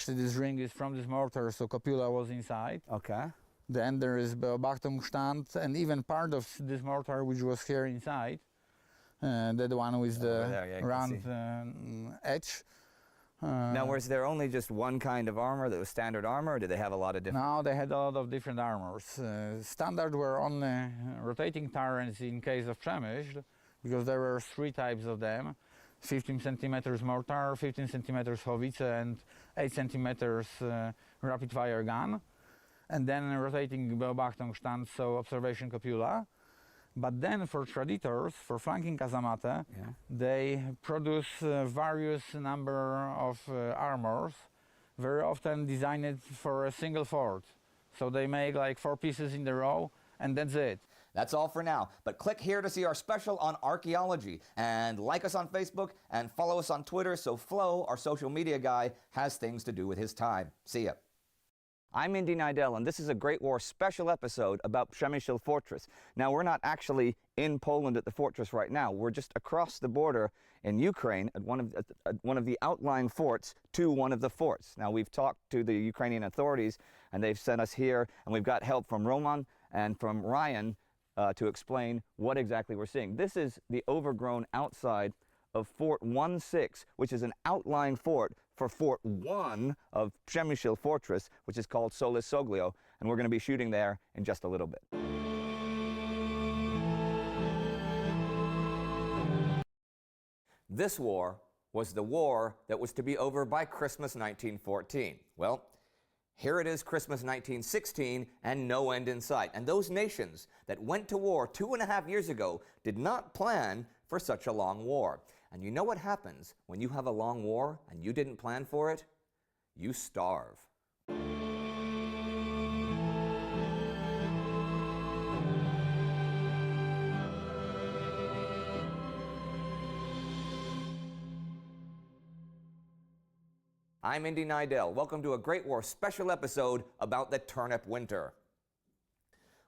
This ring is from this mortar, so copula was inside. Okay. Then there is Beobachtungsstand, and even part of this mortar which was here inside. The one with the there, yeah, round edge. Now, was there only just one kind of armor that was standard armor, or did they have a lot of different? No, they had a lot of different armors. Standard were only rotating turrets in case of Przemyśl, because there were 3 types of them. 15 centimeters mortar, 15 centimeters howitzer, and 8 centimeters rapid fire gun. And then rotating Beobachtungsstand, so observation copula. But then for Traditors, for flanking Casamate, they produce various number of armors, very often designed for a single fort. So they make like 4 pieces in a row, and that's it. That's all for now, but click here to see our special on archaeology, and like us on Facebook and follow us on Twitter so Flo, our social media guy, has things to do with his time. See ya. I'm Indy Neidell, and this is a Great War special episode about Przemyśl Fortress. Now, we're not actually in Poland at the fortress right now. We're just across the border in Ukraine at one of the outlying forts to one of the forts. Now, we've talked to the Ukrainian authorities, and they've sent us here, and we've got help from Roman and from Ryan to explain what exactly we're seeing. This is the overgrown outside of Fort 16, which is an outlying fort for Fort 1 of Przemyśl Fortress, which is called Solis Soglio, and we're going to be shooting there in just a little bit. This war was the war that was to be over by Christmas 1914. Well, here it is, Christmas 1916, and no end in sight. And those nations that went to war 2.5 years ago did not plan for such a long war. And you know what happens when you have a long war and you didn't plan for it? You starve. I'm Indy Neidell. Welcome to a Great War special episode about the turnip winter.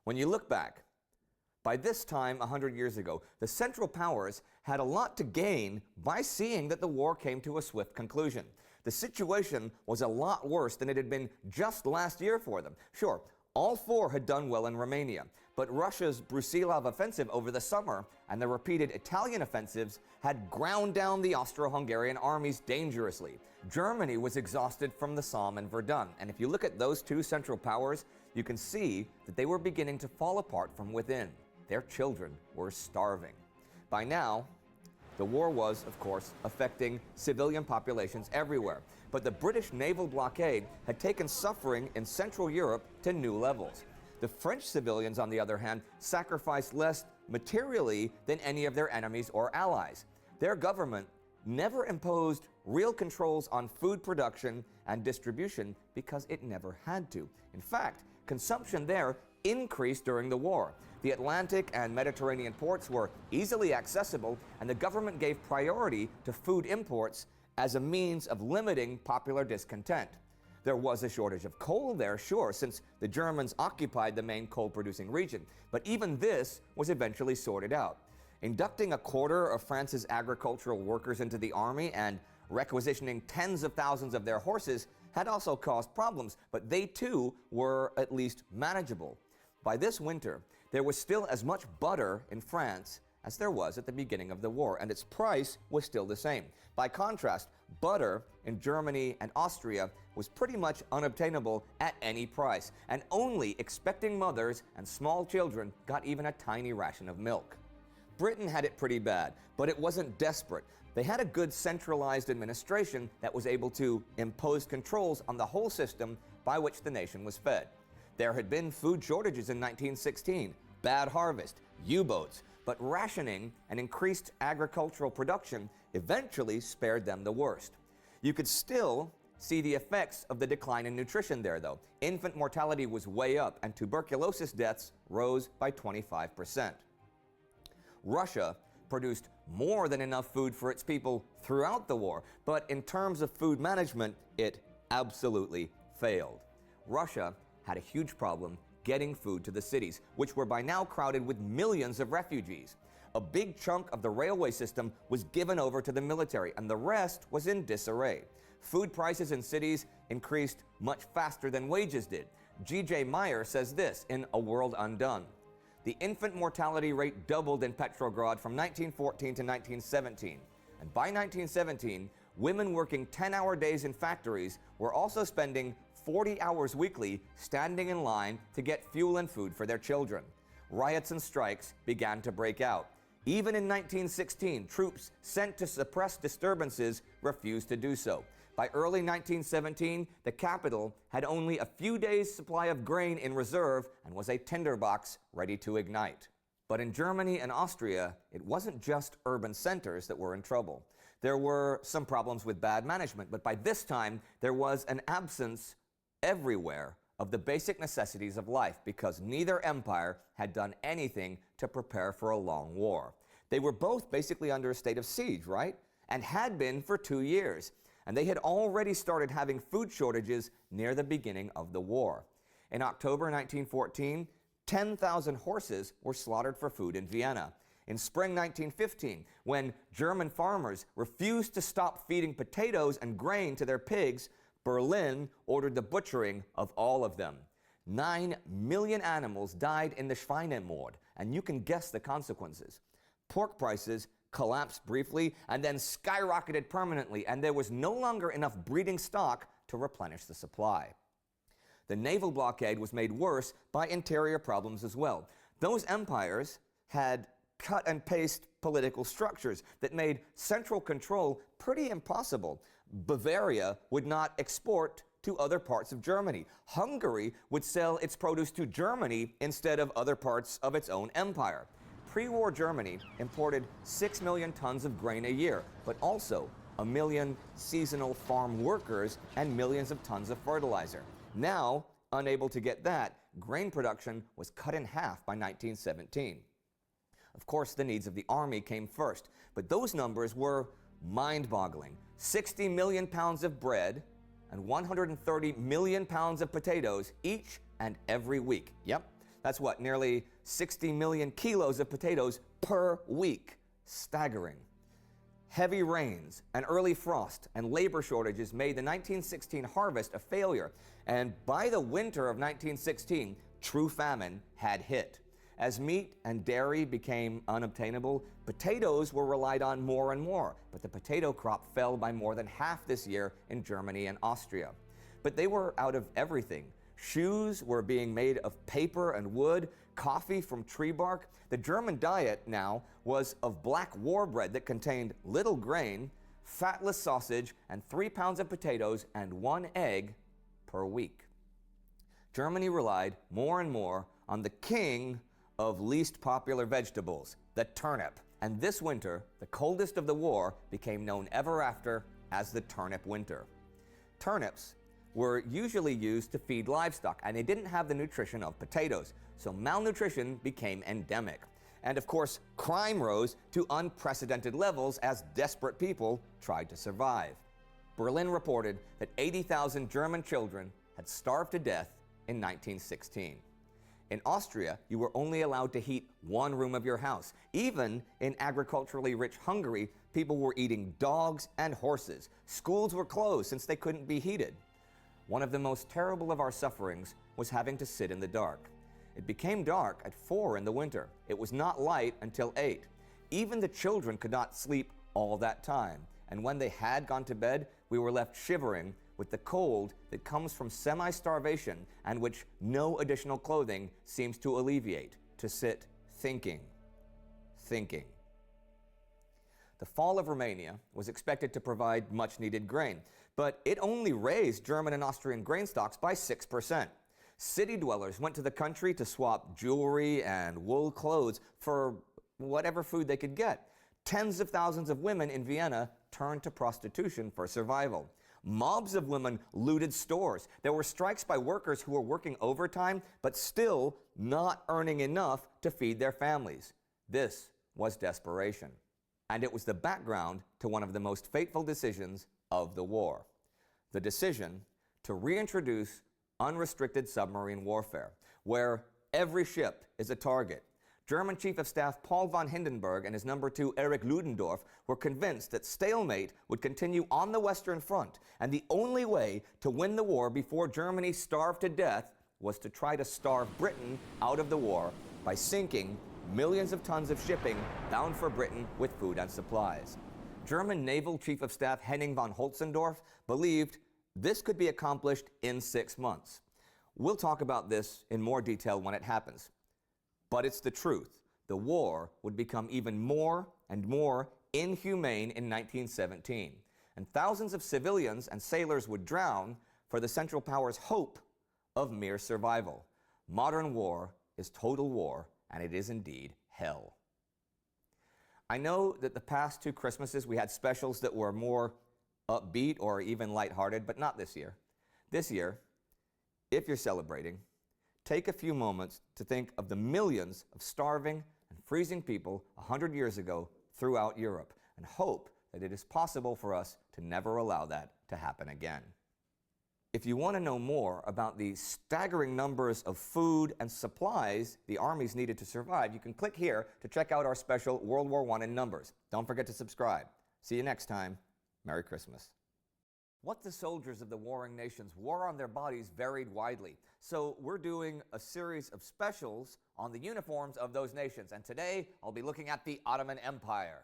When you look back, by this time, 100 years ago, the Central Powers had a lot to gain by seeing that the war came to a swift conclusion. The situation was a lot worse than it had been just last year for them. Sure, all 4 had done well in Romania, but Russia's Brusilov offensive over the summer and the repeated Italian offensives had ground down the Austro-Hungarian armies dangerously. Germany was exhausted from the Somme and Verdun, and if you look at those 2 Central Powers, you can see that they were beginning to fall apart from within. Their children were starving. By now, the war was, of course, affecting civilian populations everywhere. But the British naval blockade had taken suffering in Central Europe to new levels. The French civilians, on the other hand, sacrificed less materially than any of their enemies or allies. Their government never imposed real controls on food production and distribution because it never had to. In fact, consumption there increased during the war. The Atlantic and Mediterranean ports were easily accessible, and the government gave priority to food imports as a means of limiting popular discontent. There was a shortage of coal there, sure, since the Germans occupied the main coal-producing region, but even this was eventually sorted out. Inducting 1/4 of France's agricultural workers into the army and requisitioning tens of thousands of their horses had also caused problems, but they too were at least manageable. By this winter, there was still as much butter in France as there was at the beginning of the war, and its price was still the same. By contrast, butter in Germany and Austria was pretty much unobtainable at any price, and only expecting mothers and small children got even a tiny ration of milk. Britain had it pretty bad, but it wasn't desperate. They had a good centralized administration that was able to impose controls on the whole system by which the nation was fed. There had been food shortages in 1916, bad harvest, U-boats, but rationing and increased agricultural production eventually spared them the worst. You could still see the effects of the decline in nutrition there, though. Infant mortality was way up, and tuberculosis deaths rose by 25%. Russia produced more than enough food for its people throughout the war, but in terms of food management, it absolutely failed. Russia had a huge problem getting food to the cities, which were by now crowded with millions of refugees. A big chunk of the railway system was given over to the military, and the rest was in disarray. food prices in cities increased much faster than wages did. G.J. Meyer says this in A World Undone. The infant mortality rate doubled in Petrograd from 1914 to 1917. And by 1917, women working 10-hour days in factories were also spending 40 hours weekly standing in line to get fuel and food for their children. Riots and strikes began to break out. Even in 1916, troops sent to suppress disturbances refused to do so. By early 1917, the capital had only a few days' supply of grain in reserve and was a tinderbox ready to ignite. But in Germany and Austria, it wasn't just urban centers that were in trouble. There were some problems with bad management, but by this time, there was an absence everywhere of the basic necessities of life because neither empire had done anything to prepare for a long war. They were both basically under a state of siege, right? And had been for 2 years. And they had already started having food shortages near the beginning of the war. In October 1914, 10,000 horses were slaughtered for food in Vienna. In spring 1915, when German farmers refused to stop feeding potatoes and grain to their pigs, Berlin ordered the butchering of all of them. 9 million animals died in the Schweinemord, and you can guess the consequences. Pork prices collapsed briefly and then skyrocketed permanently, and there was no longer enough breeding stock to replenish the supply. The naval blockade was made worse by interior problems as well. Those empires had cut and paste political structures that made central control pretty impossible. Bavaria would not export to other parts of Germany. Hungary would sell its produce to Germany instead of other parts of its own empire. Pre-war Germany imported 6 million tons of grain a year, but also 1 million seasonal farm workers and millions of tons of fertilizer. Now, unable to get that, grain production was cut in half by 1917. Of course, the needs of the army came first, but those numbers were mind-boggling. 60 million pounds of bread and 130 million pounds of potatoes each and every week. Yep, that's what, nearly 60 million kilos of potatoes per week. Staggering. Heavy rains, an early frost, and labor shortages made the 1916 harvest a failure, and by the winter of 1916, true famine had hit. As meat and dairy became unobtainable, potatoes were relied on more and more, but the potato crop fell by more than half this year in Germany and Austria. But they were out of everything. Shoes were being made of paper and wood, coffee from tree bark. The German diet now was of black war bread that contained little grain, fatless sausage, and 3 pounds of potatoes and 1 egg per week. Germany relied more and more on the king of least popular vegetables, the turnip. And this winter, the coldest of the war, became known ever after as the turnip winter. Turnips were usually used to feed livestock, and they didn't have the nutrition of potatoes, so malnutrition became endemic. And of course, crime rose to unprecedented levels as desperate people tried to survive. Berlin reported that 80,000 German children had starved to death in 1916. In Austria, you were only allowed to heat one room of your house. Even in agriculturally rich Hungary, people were eating dogs and horses. Schools were closed since they couldn't be heated. One of the most terrible of our sufferings was having to sit in the dark. It became dark at 4 in the winter. It was not light until 8. Even the children could not sleep all that time. And when they had gone to bed, we were left shivering with the cold that comes from semi-starvation and which no additional clothing seems to alleviate, to sit thinking. The fall of Romania was expected to provide much-needed grain, but it only raised German and Austrian grain stocks by 6%. City dwellers went to the country to swap jewelry and wool clothes for whatever food they could get. Tens of thousands of women in Vienna turned to prostitution for survival. Mobs of women looted stores. There were strikes by workers who were working overtime, but still not earning enough to feed their families. This was desperation. And it was the background to one of the most fateful decisions of the war. The decision to reintroduce unrestricted submarine warfare, where every ship is a target. German Chief of Staff Paul von Hindenburg and his number 2 Erich Ludendorff were convinced that stalemate would continue on the Western Front, and the only way to win the war before Germany starved to death was to try to starve Britain out of the war by sinking millions of tons of shipping bound for Britain with food and supplies. German Naval Chief of Staff Henning von Holzendorf believed this could be accomplished in 6 months. We'll talk about this in more detail when it happens. But it's the truth. The war would become even more and more inhumane in 1917, and thousands of civilians and sailors would drown for the Central Powers' hope of mere survival. Modern war is total war, and it is indeed hell. I know that the past 2 Christmases we had specials that were more upbeat or even lighthearted, but not this year. This year, if you're celebrating, take a few moments to think of the millions of starving and freezing people 100 years ago throughout Europe, and hope that it is possible for us to never allow that to happen again. If you want to know more about the staggering numbers of food and supplies the armies needed to survive, you can click here to check out our special World War I in numbers. Don't forget to subscribe. See you next time. Merry Christmas. What the soldiers of the warring nations wore on their bodies varied widely. So we're doing a series of specials on the uniforms of those nations. And today I'll be looking at the Ottoman Empire.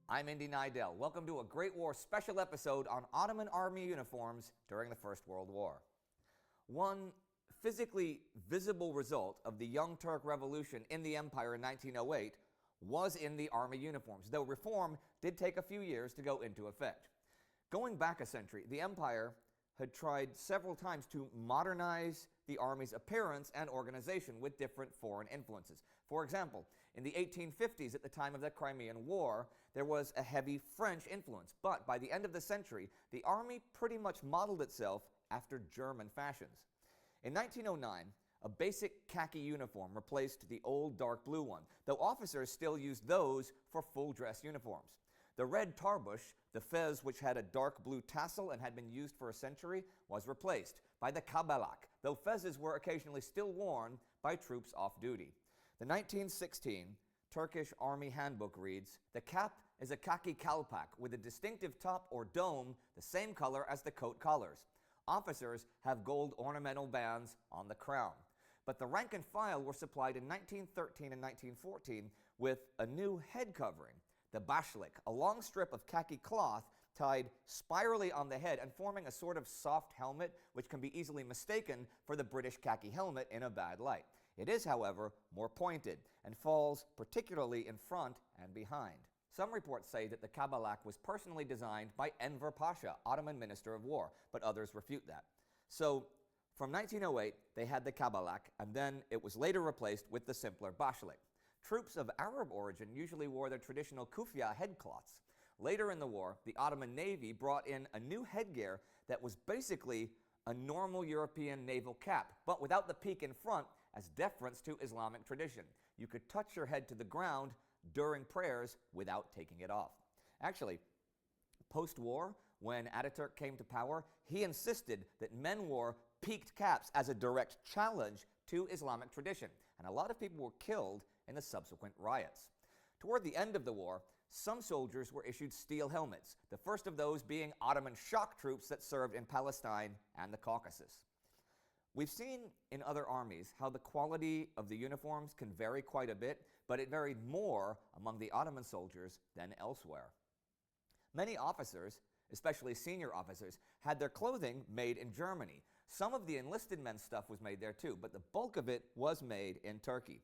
I'm Indy Nidell. Welcome to a Great War special episode on Ottoman army uniforms during the First World War. One physically visible result of the Young Turk Revolution in the empire in 1908 was in the army uniforms, though reform did take a few years to go into effect. Going back a century, the empire had tried several times to modernize the army's appearance and organization with different foreign influences. For example, in the 1850s, at the time of the Crimean War, there was a heavy French influence, but by the end of the century, the army pretty much modeled itself after German fashions. In 1909, a basic khaki uniform replaced the old dark blue one, though officers still used those for full-dress uniforms. The red tarbush, the fez which had a dark blue tassel and had been used for a century, was replaced by the kabalak, though fezes were occasionally still worn by troops off duty. The 1916 Turkish Army Handbook reads, "The cap is a khaki kalpak with a distinctive top or dome the same color as the coat collars. Officers have gold ornamental bands on the crown." But the rank and file were supplied in 1913 and 1914 with a new head covering, the bashlik, a long strip of khaki cloth tied spirally on the head and forming a sort of soft helmet which can be easily mistaken for the British khaki helmet in a bad light. It is, however, more pointed and falls particularly in front and behind. Some reports say that the kabalak was personally designed by Enver Pasha, Ottoman Minister of War, but others refute that. So, from 1908, they had the kabalak, and then it was later replaced with the simpler bashlik. Troops of Arab origin usually wore their traditional kufya headcloths. Later in the war, the Ottoman Navy brought in a new headgear that was basically a normal European naval cap, but without the peak in front as deference to Islamic tradition. You could touch your head to the ground during prayers without taking it off. Actually, post-war, when Ataturk came to power, he insisted that men wore peaked caps as a direct challenge to Islamic tradition, and a lot of people were killed in the subsequent riots. Toward the end of the war, some soldiers were issued steel helmets, the first of those being Ottoman shock troops that served in Palestine and the Caucasus. We've seen in other armies how the quality of the uniforms can vary quite a bit, but it varied more among the Ottoman soldiers than elsewhere. Many officers, especially senior officers, had their clothing made in Germany. Some of the enlisted men's stuff was made there too, but the bulk of it was made in Turkey.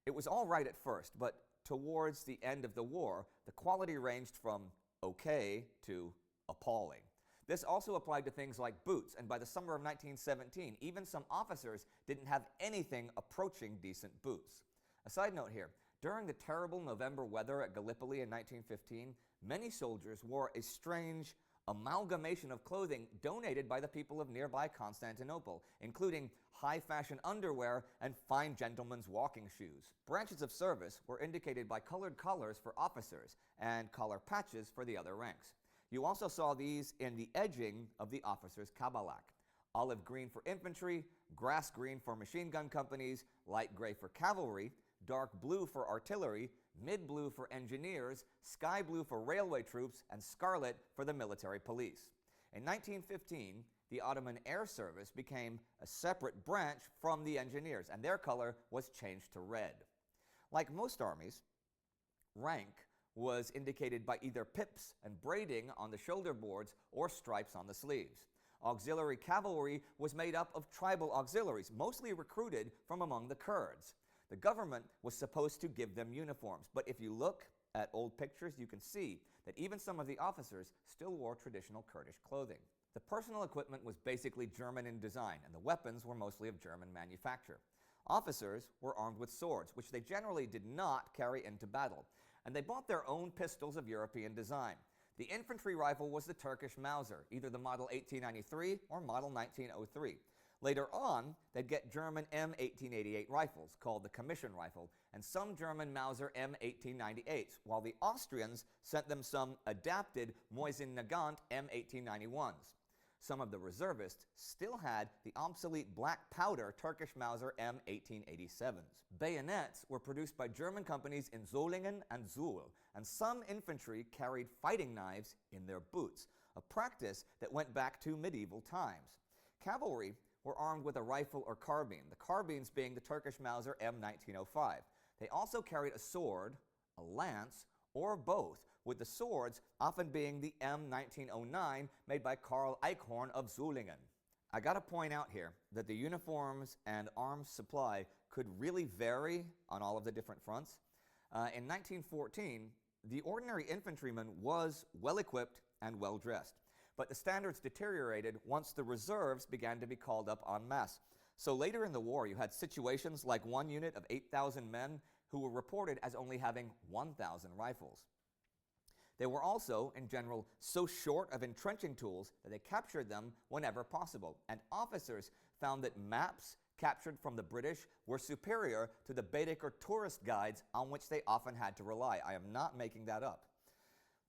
It was all right at first, but towards the end of the war, the quality ranged from okay to appalling. This also applied to things like boots, and by the summer of 1917, even some officers didn't have anything approaching decent boots. A side note here, during the terrible November weather at Gallipoli in 1915, many soldiers wore a strange, amalgamation of clothing donated by the people of nearby Constantinople, including high-fashion underwear and fine gentlemen's walking shoes. Branches of service were indicated by colored collars for officers and collar patches for the other ranks. You also saw these in the edging of the officers' kabalak. Olive green for infantry, grass green for machine gun companies, light gray for cavalry, dark blue for artillery, mid-blue for engineers, sky blue for railway troops, and scarlet for the military police. In 1915, the Ottoman Air Service became a separate branch from the engineers, and their color was changed to red. Like most armies, rank was indicated by either pips and braiding on the shoulder boards or stripes on the sleeves. Auxiliary cavalry was made up of tribal auxiliaries, mostly recruited from among the Kurds. The government was supposed to give them uniforms, but if you look at old pictures, you can see that even some of the officers still wore traditional Kurdish clothing. The personal equipment was basically German in design, and the weapons were mostly of German manufacture. Officers were armed with swords, which they generally did not carry into battle, and they bought their own pistols of European design. The infantry rifle was the Turkish Mauser, either the model 1893 or model 1903. Later on, they'd get German M1888 rifles, called the Commission Rifle, and some German Mauser M1898s, while the Austrians sent them some adapted Mosin-Nagant M1891s. Some of the reservists still had the obsolete black powder Turkish Mauser M1887s. Bayonets were produced by German companies in Solingen and Zuhl, and some infantry carried fighting knives in their boots, a practice that went back to medieval times. Cavalry were armed with a rifle or carbine, the carbines being the Turkish Mauser M1905. They also carried a sword, a lance, or both, with the swords often being the M1909 made by Karl Eichhorn of Zulingen. I gotta point out here that the uniforms and arms supply could really vary on all of the different fronts. In 1914, the ordinary infantryman was well equipped and well dressed, but the standards deteriorated once the reserves began to be called up en masse. So later in the war, you had situations like one unit of 8,000 men who were reported as only having 1,000 rifles. They were also, in general, so short of entrenching tools that they captured them whenever possible, and officers found that maps captured from the British were superior to the Baedeker tourist guides on which they often had to rely. I am not making that up.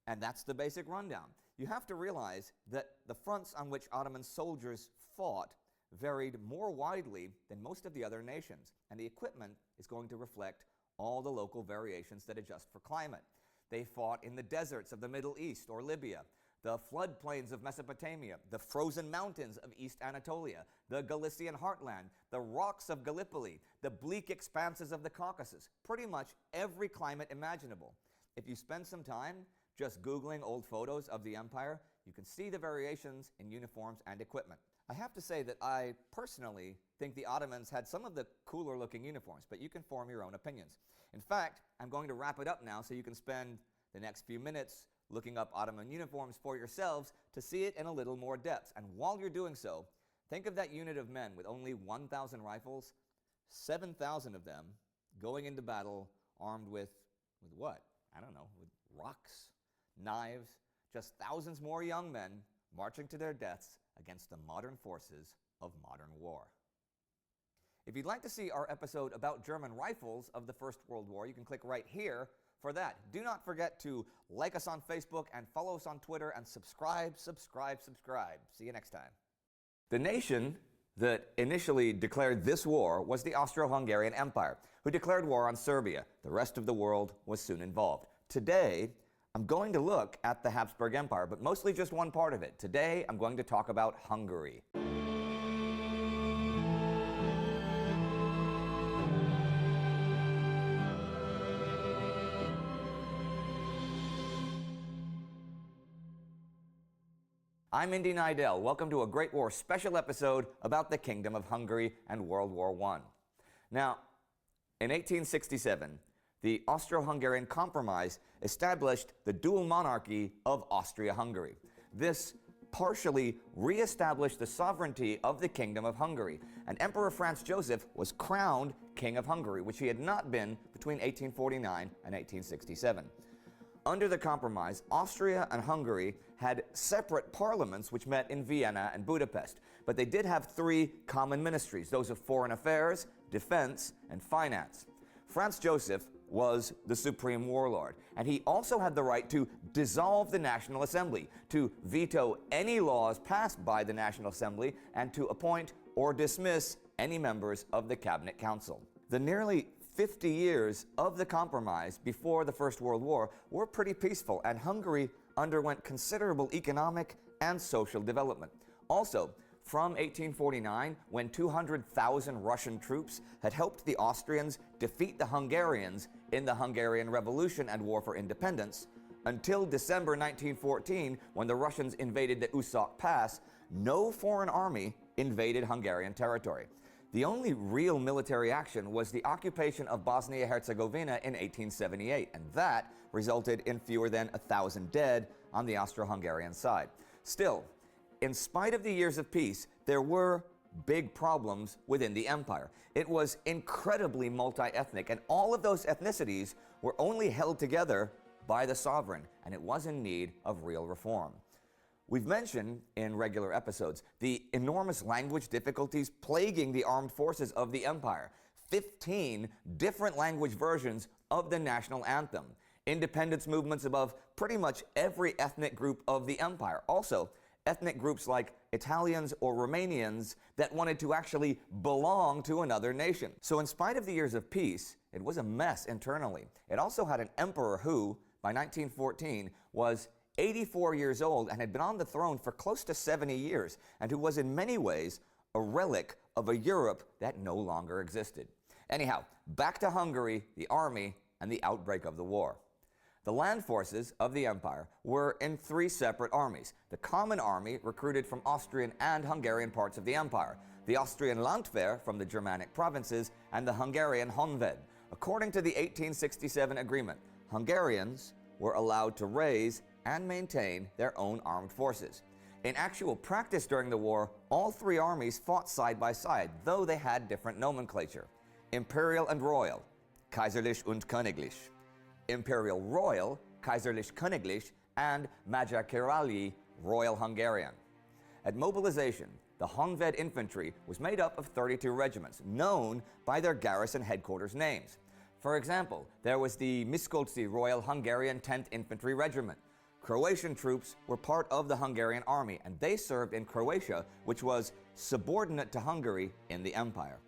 And that's the basic rundown. You have to realize that the fronts on which Ottoman soldiers fought varied more widely than most of the other nations, and the equipment is going to reflect all the local variations that adjust for climate. They fought in the deserts of the Middle East or Libya, the floodplains of Mesopotamia, the frozen mountains of East Anatolia, the Galician heartland, the rocks of Gallipoli, the bleak expanses of the Caucasus, pretty much every climate imaginable. If you spend some time just Googling old photos of the empire, you can see the variations in uniforms and equipment. I have to say that I personally think the Ottomans had some of the cooler looking uniforms, but you can form your own opinions. In fact, I'm going to wrap it up now so you can spend the next few minutes looking up Ottoman uniforms for yourselves to see it in a little more depth. And while you're doing so, think of that unit of men with only 1,000 rifles, 7,000 of them going into battle armed with what? I don't know, with rocks, knives, just thousands more young men marching to their deaths against the modern forces of modern war. If you'd like to see our episode about German rifles of the First World War, you can click right here for that. Do not forget to like us on Facebook and follow us on Twitter and subscribe. See you next time. The nation that initially declared this war was the Austro-Hungarian Empire, who declared war on Serbia. The rest of the world was soon involved. Today, I'm going to look at the Habsburg Empire, but mostly just one part of it. Today, I'm going to talk about Hungary. I'm Indy Neidell. Welcome to a Great War special episode about the Kingdom of Hungary and World War I. Now, in 1867, the Austro-Hungarian Compromise established the dual monarchy of Austria-Hungary. This partially re-established the sovereignty of the Kingdom of Hungary, and Emperor Franz Joseph was crowned King of Hungary, which he had not been between 1849 and 1867. Under the compromise, Austria and Hungary had separate parliaments which met in Vienna and Budapest, but they did have three common ministries, those of foreign affairs, defense, and finance. Franz Joseph was the supreme warlord, and he also had the right to dissolve the National Assembly, to veto any laws passed by the National Assembly, and to appoint or dismiss any members of the Cabinet Council. The nearly 50 years of the compromise before the First World War were pretty peaceful, and Hungary underwent considerable economic and social development. Also, from 1849, when 200,000 Russian troops had helped the Austrians defeat the Hungarians in the Hungarian Revolution and War for Independence, until December 1914, when the Russians invaded the Uszok Pass, no foreign army invaded Hungarian territory. The only real military action was the occupation of Bosnia-Herzegovina in 1878, and that resulted in fewer than 1,000 dead on the Austro-Hungarian side. Still, in spite of the years of peace, there were big problems within the empire. It was incredibly multi-ethnic, and all of those ethnicities were only held together by the sovereign, and it was in need of real reform. We've mentioned in regular episodes the enormous language difficulties plaguing the armed forces of the empire. 15 different language versions of the national anthem. Independence movements above pretty much every ethnic group of the empire. Also, ethnic groups like Italians or Romanians that wanted to actually belong to another nation. So in spite of the years of peace, it was a mess internally. It also had an emperor who, by 1914, was 84 years old and had been on the throne for close to 70 years, and who was in many ways a relic of a Europe that no longer existed. Anyhow, back to Hungary, the army, and the outbreak of the war. The land forces of the empire were in three separate armies. The Common Army recruited from Austrian and Hungarian parts of the empire, the Austrian Landwehr from the Germanic provinces, and the Hungarian Honved. According to the 1867 agreement, Hungarians were allowed to raise and maintain their own armed forces. In actual practice during the war, all three armies fought side by side, though they had different nomenclature. Imperial and Royal, Kaiserlich und Königlich. Imperial Royal, Kaiserlich Königlich, and Magyar Királyi, Royal Hungarian. At mobilization, the Honved infantry was made up of 32 regiments, known by their garrison headquarters names. For example, there was the Miskolci Royal Hungarian 10th Infantry Regiment. Croatian troops were part of the Hungarian army, and they served in Croatia, which was subordinate to Hungary in the empire.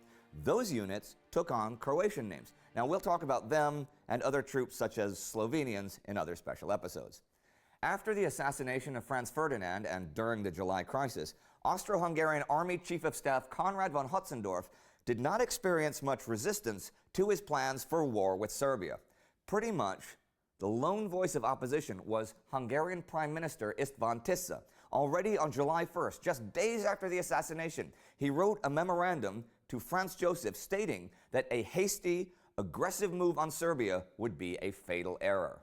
Those units took on Croatian names. Now we'll talk about them and other troops such as Slovenians in other special episodes. After the assassination of Franz Ferdinand and during the July crisis, Austro-Hungarian Army Chief of Staff Konrad von Hötzendorf did not experience much resistance to his plans for war with Serbia. Pretty much, the lone voice of opposition was Hungarian Prime Minister István Tisza. Already on July 1st, just days after the assassination, he wrote a memorandum to Franz Joseph stating that a hasty, aggressive move on Serbia would be a fatal error.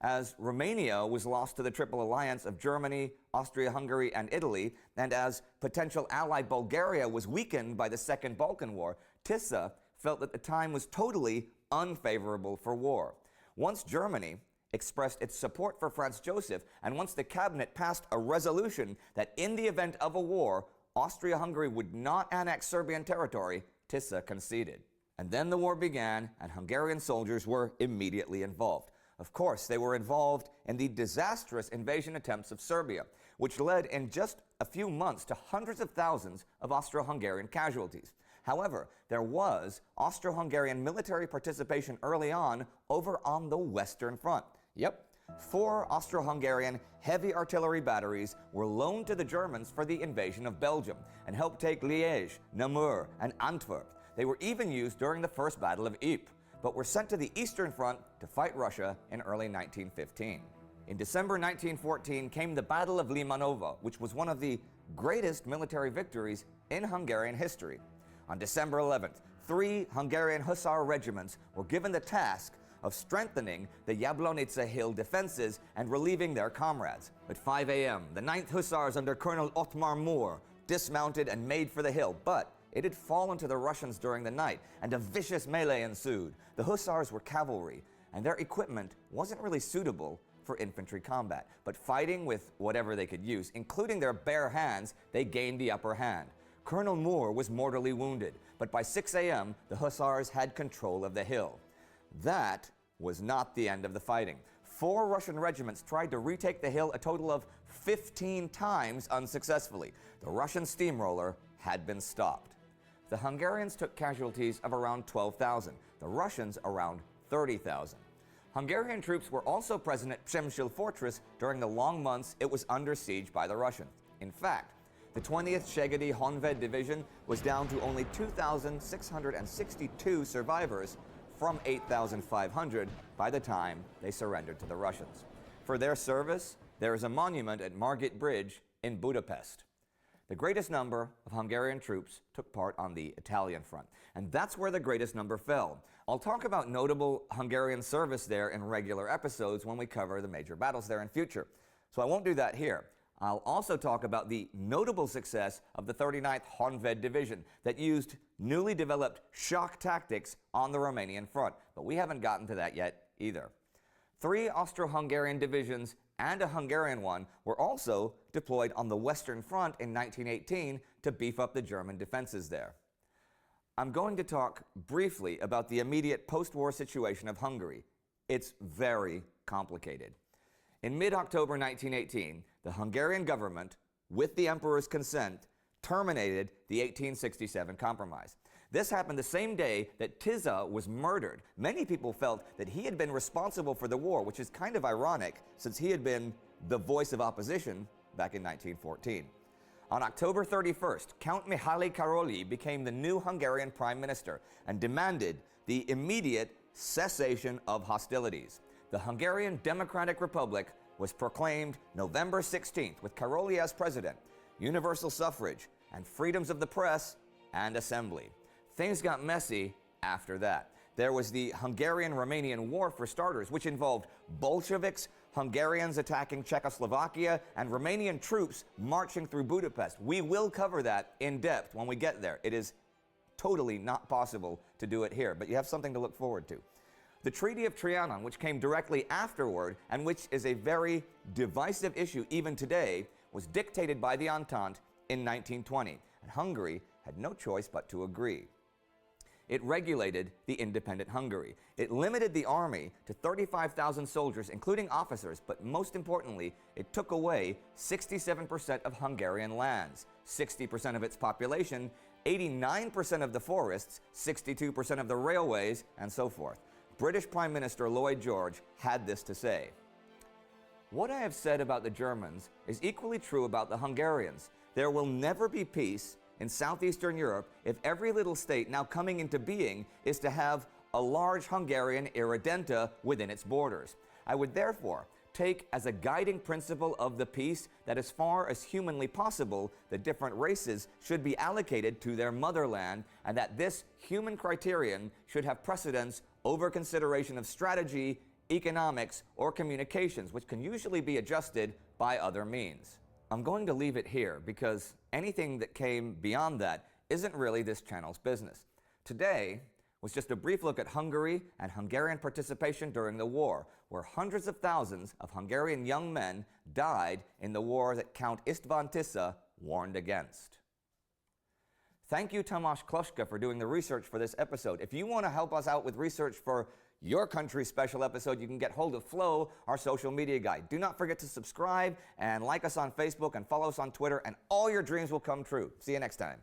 As Romania was lost to the Triple Alliance of Germany, Austria-Hungary, and Italy, and as potential ally Bulgaria was weakened by the Second Balkan War, Tisza felt that the time was totally unfavorable for war. Once Germany expressed its support for Franz Joseph, and once the cabinet passed a resolution that in the event of a war, Austria-Hungary would not annex Serbian territory, Tisza conceded. And then the war began, and Hungarian soldiers were immediately involved. Of course, they were involved in the disastrous invasion attempts of Serbia, which led in just a few months to hundreds of thousands of Austro-Hungarian casualties. However, there was Austro-Hungarian military participation early on over on the Western Front. Yep, 4 Austro-Hungarian heavy artillery batteries were loaned to the Germans for the invasion of Belgium and helped take Liège, Namur, and Antwerp. They were even used during the First Battle of Ypres, but were sent to the Eastern Front to fight Russia in early 1915. In December 1914 came the Battle of Limanovo, which was one of the greatest military victories in Hungarian history. On December 11th, 3 Hungarian Hussar regiments were given the task of strengthening the Jablonitsa Hill defenses and relieving their comrades. At 5 a.m., the 9th Hussars under Colonel Ottmar Moore dismounted and made for the hill, but it had fallen to the Russians during the night, and a vicious melee ensued. The Hussars were cavalry, and their equipment wasn't really suitable for infantry combat, but fighting with whatever they could use, including their bare hands, they gained the upper hand. Colonel Moore was mortally wounded, but by 6 a.m., the Hussars had control of the hill. That was not the end of the fighting. 4 Russian regiments tried to retake the hill a total of 15 times unsuccessfully. The Russian steamroller had been stopped. The Hungarians took casualties of around 12,000, the Russians around 30,000. Hungarian troops were also present at Przemysl Fortress during the long months it was under siege by the Russians. In fact, the 20th Szegedi Honved Division was down to only 2,662 survivors from 8,500 by the time they surrendered to the Russians. For their service, there is a monument at Margit Bridge in Budapest. The greatest number of Hungarian troops took part on the Italian front, and that's where the greatest number fell. I'll talk about notable Hungarian service there in regular episodes when we cover the major battles there in future, so I won't do that here. I'll also talk about the notable success of the 39th Honved Division that used newly developed shock tactics on the Romanian front, but we haven't gotten to that yet either. 3 Austro-Hungarian divisions and a Hungarian one were also deployed on the Western Front in 1918 to beef up the German defenses there. I'm going to talk briefly about the immediate post-war situation of Hungary. It's very complicated. In mid-October 1918, the Hungarian government, with the emperor's consent, terminated the 1867 Compromise. This happened the same day that Tisza was murdered. Many people felt that he had been responsible for the war, which is kind of ironic since he had been the voice of opposition back in 1914. On October 31st, Count Mihaly Károly became the new Hungarian prime minister and demanded the immediate cessation of hostilities. The Hungarian Democratic Republic was proclaimed November 16th with Károly as president, universal suffrage, and freedoms of the press and assembly. Things got messy after that. There was the Hungarian-Romanian War for starters, which involved Bolsheviks, Hungarians attacking Czechoslovakia, and Romanian troops marching through Budapest. We will cover that in depth when we get there. It is totally not possible to do it here, but you have something to look forward to. The Treaty of Trianon, which came directly afterward, and which is a very divisive issue even today, was dictated by the Entente in 1920, and Hungary had no choice but to agree. It regulated the independent Hungary. It limited the army to 35,000 soldiers, including officers, but most importantly, it took away 67% of Hungarian lands, 60% of its population, 89% of the forests, 62% of the railways, and so forth. British Prime Minister Lloyd George had this to say: "What I have said about the Germans is equally true about the Hungarians. There will never be peace in southeastern Europe if every little state now coming into being is to have a large Hungarian irredenta within its borders. I would therefore take as a guiding principle of the peace that as far as humanly possible, the different races should be allocated to their motherland, and that this human criterion should have precedence over consideration of strategy, economics, or communications, which can usually be adjusted by other means." I'm going to leave it here because anything that came beyond that isn't really this channel's business. Today was just a brief look at Hungary and Hungarian participation during the war, where hundreds of thousands of Hungarian young men died in the war that Count István Tisza warned against. Thank you, Tamás Kloska, for doing the research for this episode. If you want to help us out with research for your country's special episode, you can get hold of Flo, our social media guy. Do not forget to subscribe and like us on Facebook and follow us on Twitter, and all your dreams will come true. See you next time.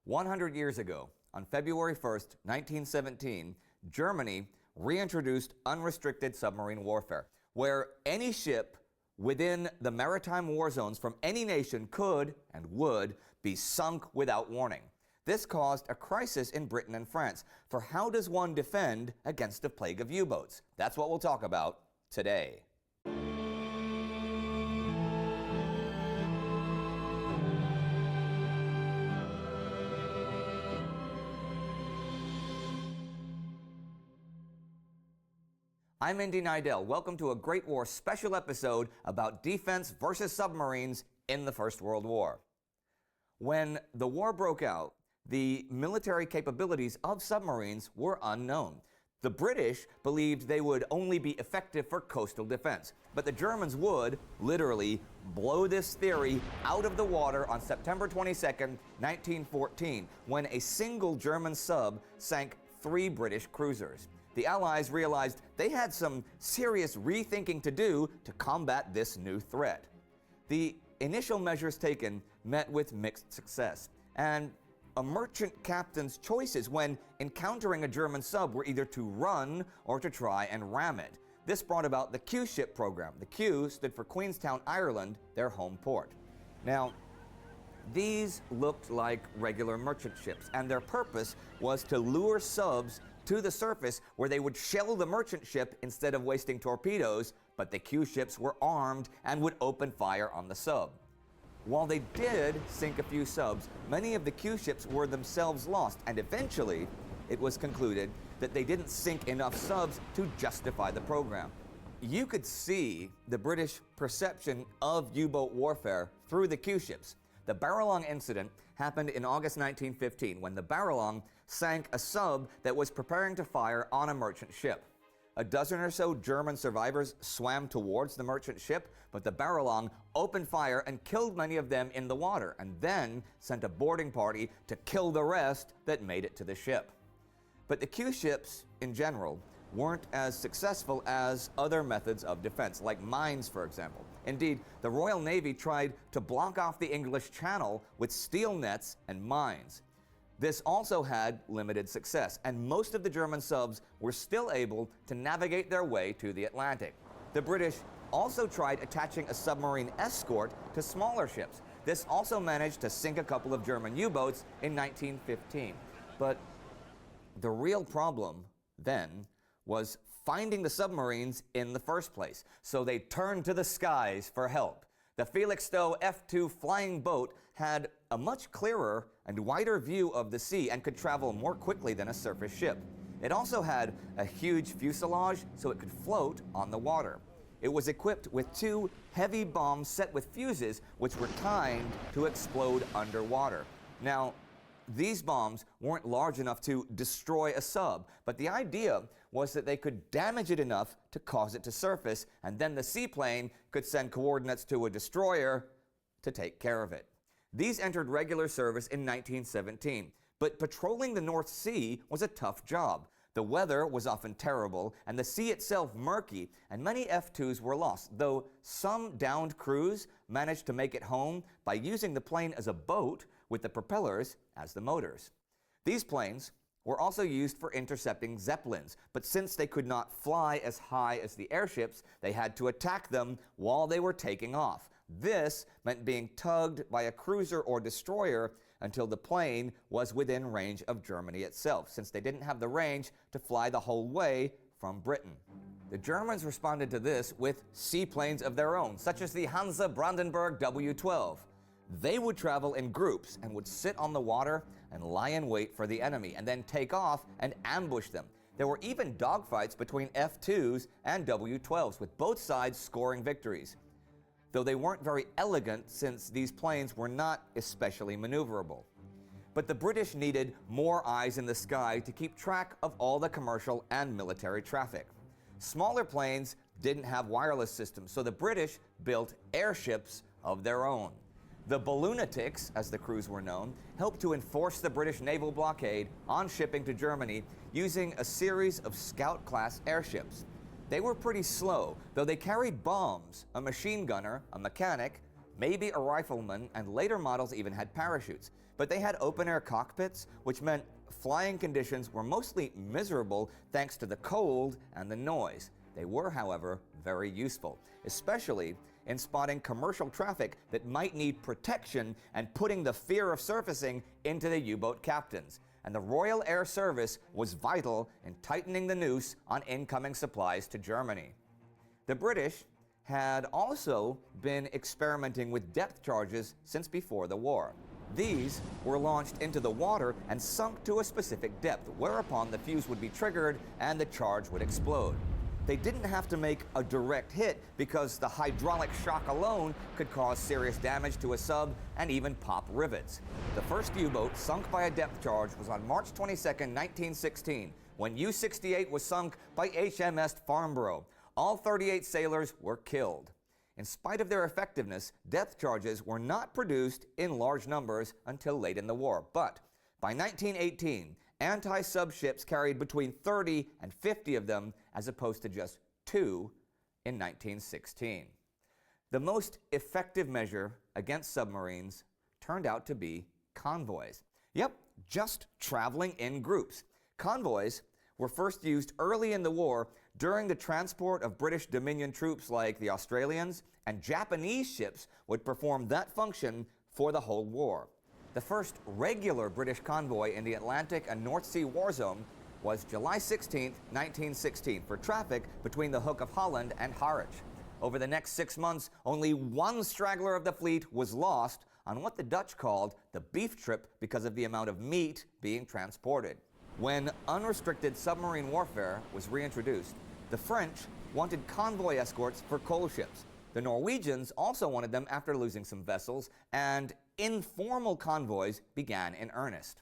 100 years ago, on February 1st, 1917, Germany reintroduced unrestricted submarine warfare, where any ship within the maritime war zones from any nation could and would be sunk without warning. This caused a crisis in Britain and France, for how does one defend against a plague of U-boats? That's what we'll talk about today. I'm Indy Neidell. Welcome to a Great War special episode about defense versus submarines in the First World War. When the war broke out, the military capabilities of submarines were unknown. The British believed they would only be effective for coastal defense, but the Germans would, literally, blow this theory out of the water on September 22nd, 1914, when a single German sub sank 3 British cruisers. The Allies realized they had some serious rethinking to do to combat this new threat. The initial measures taken met with mixed success, and a merchant captain's choices when encountering a German sub were either to run or to try and ram it. This brought about the Q-ship program. The Q stood for Queenstown, Ireland, their home port. Now, these looked like regular merchant ships, and their purpose was to lure subs to the surface where they would shell the merchant ship instead of wasting torpedoes, but the Q-ships were armed and would open fire on the sub. While they did sink a few subs, many of the Q-ships were themselves lost, and eventually it was concluded that they didn't sink enough subs to justify the program. You could see the British perception of U-boat warfare through the Q-ships. The Baralong incident happened in August 1915 when the Baralong sank a sub that was preparing to fire on a merchant ship. A dozen or so German survivors swam towards the merchant ship, but the Baralong opened fire and killed many of them in the water, and then sent a boarding party to kill the rest that made it to the ship. But the Q-ships, in general, weren't as successful as other methods of defense, like mines, for example. Indeed, the Royal Navy tried to block off the English Channel with steel nets and mines. This also had limited success, and most of the German subs were still able to navigate their way to the Atlantic. The British also tried attaching a submarine escort to smaller ships. This also managed to sink a couple of German U-boats in 1915. But the real problem then was finding the submarines in the first place, so they turned to the skies for help. The Felixstowe F-2 flying boat had a much clearer and wider view of the sea and could travel more quickly than a surface ship. It also had a huge fuselage, so it could float on the water. It was equipped with 2 heavy bombs set with fuses, which were timed to explode underwater. Now, these bombs weren't large enough to destroy a sub, but the idea was that they could damage it enough to cause it to surface, and then the seaplane could send coordinates to a destroyer to take care of it. These entered regular service in 1917, but patrolling the North Sea was a tough job. The weather was often terrible, and the sea itself murky, and many F-2s were lost, though some downed crews managed to make it home by using the plane as a boat with the propellers as the motors. These planes were also used for intercepting Zeppelins, but since they could not fly as high as the airships, they had to attack them while they were taking off. This meant being tugged by a cruiser or destroyer until the plane was within range of Germany itself, since they didn't have the range to fly the whole way from Britain. The Germans responded to this with seaplanes of their own, such as the Hansa Brandenburg W-12. They would travel in groups and would sit on the water and lie in wait for the enemy, and then take off and ambush them. There were even dogfights between F-2s and W-12s, with both sides scoring victories, though they weren't very elegant since these planes were not especially maneuverable. But the British needed more eyes in the sky to keep track of all the commercial and military traffic. Smaller planes didn't have wireless systems, so the British built airships of their own. The Balloonatics, as the crews were known, helped to enforce the British naval blockade on shipping to Germany using a series of Scout-class airships. They were pretty slow, though they carried bombs, a machine gunner, a mechanic, maybe a rifleman, and later models even had parachutes. But they had open-air cockpits, which meant flying conditions were mostly miserable thanks to the cold and the noise. They were, however, very useful, especially in spotting commercial traffic that might need protection and putting the fear of surfacing into the U-boat captains. And the Royal Air Service was vital in tightening the noose on incoming supplies to Germany. The British had also been experimenting with depth charges since before the war. These were launched into the water and sunk to a specific depth, whereupon the fuse would be triggered and the charge would explode. they didn't have to make a direct hit because the hydraulic shock alone could cause serious damage to a sub and even pop rivets. The first U-boat sunk by a depth charge was on March 22, 1916, when U-68 was sunk by HMS Farnborough. All 38 sailors were killed. In spite of their effectiveness, depth charges were not produced in large numbers until late in the war. But by 1918, anti-sub ships carried between 30 and 50 of them, as opposed to just 2 in 1916. The most effective measure against submarines turned out to be convoys. Yep, just traveling in groups. Convoys were first used early in the war during the transport of British Dominion troops like the Australians, and Japanese ships would perform that function for the whole war. The first regular British convoy in the Atlantic and North Sea war zone was July 16, 1916, for traffic between the Hook of Holland and Harwich. Over the next 6 months, only one straggler of the fleet was lost on what the Dutch called the beef trip because of the amount of meat being transported. When unrestricted submarine warfare was reintroduced, the French wanted convoy escorts for coal ships. The Norwegians also wanted them after losing some vessels, and informal convoys began in earnest.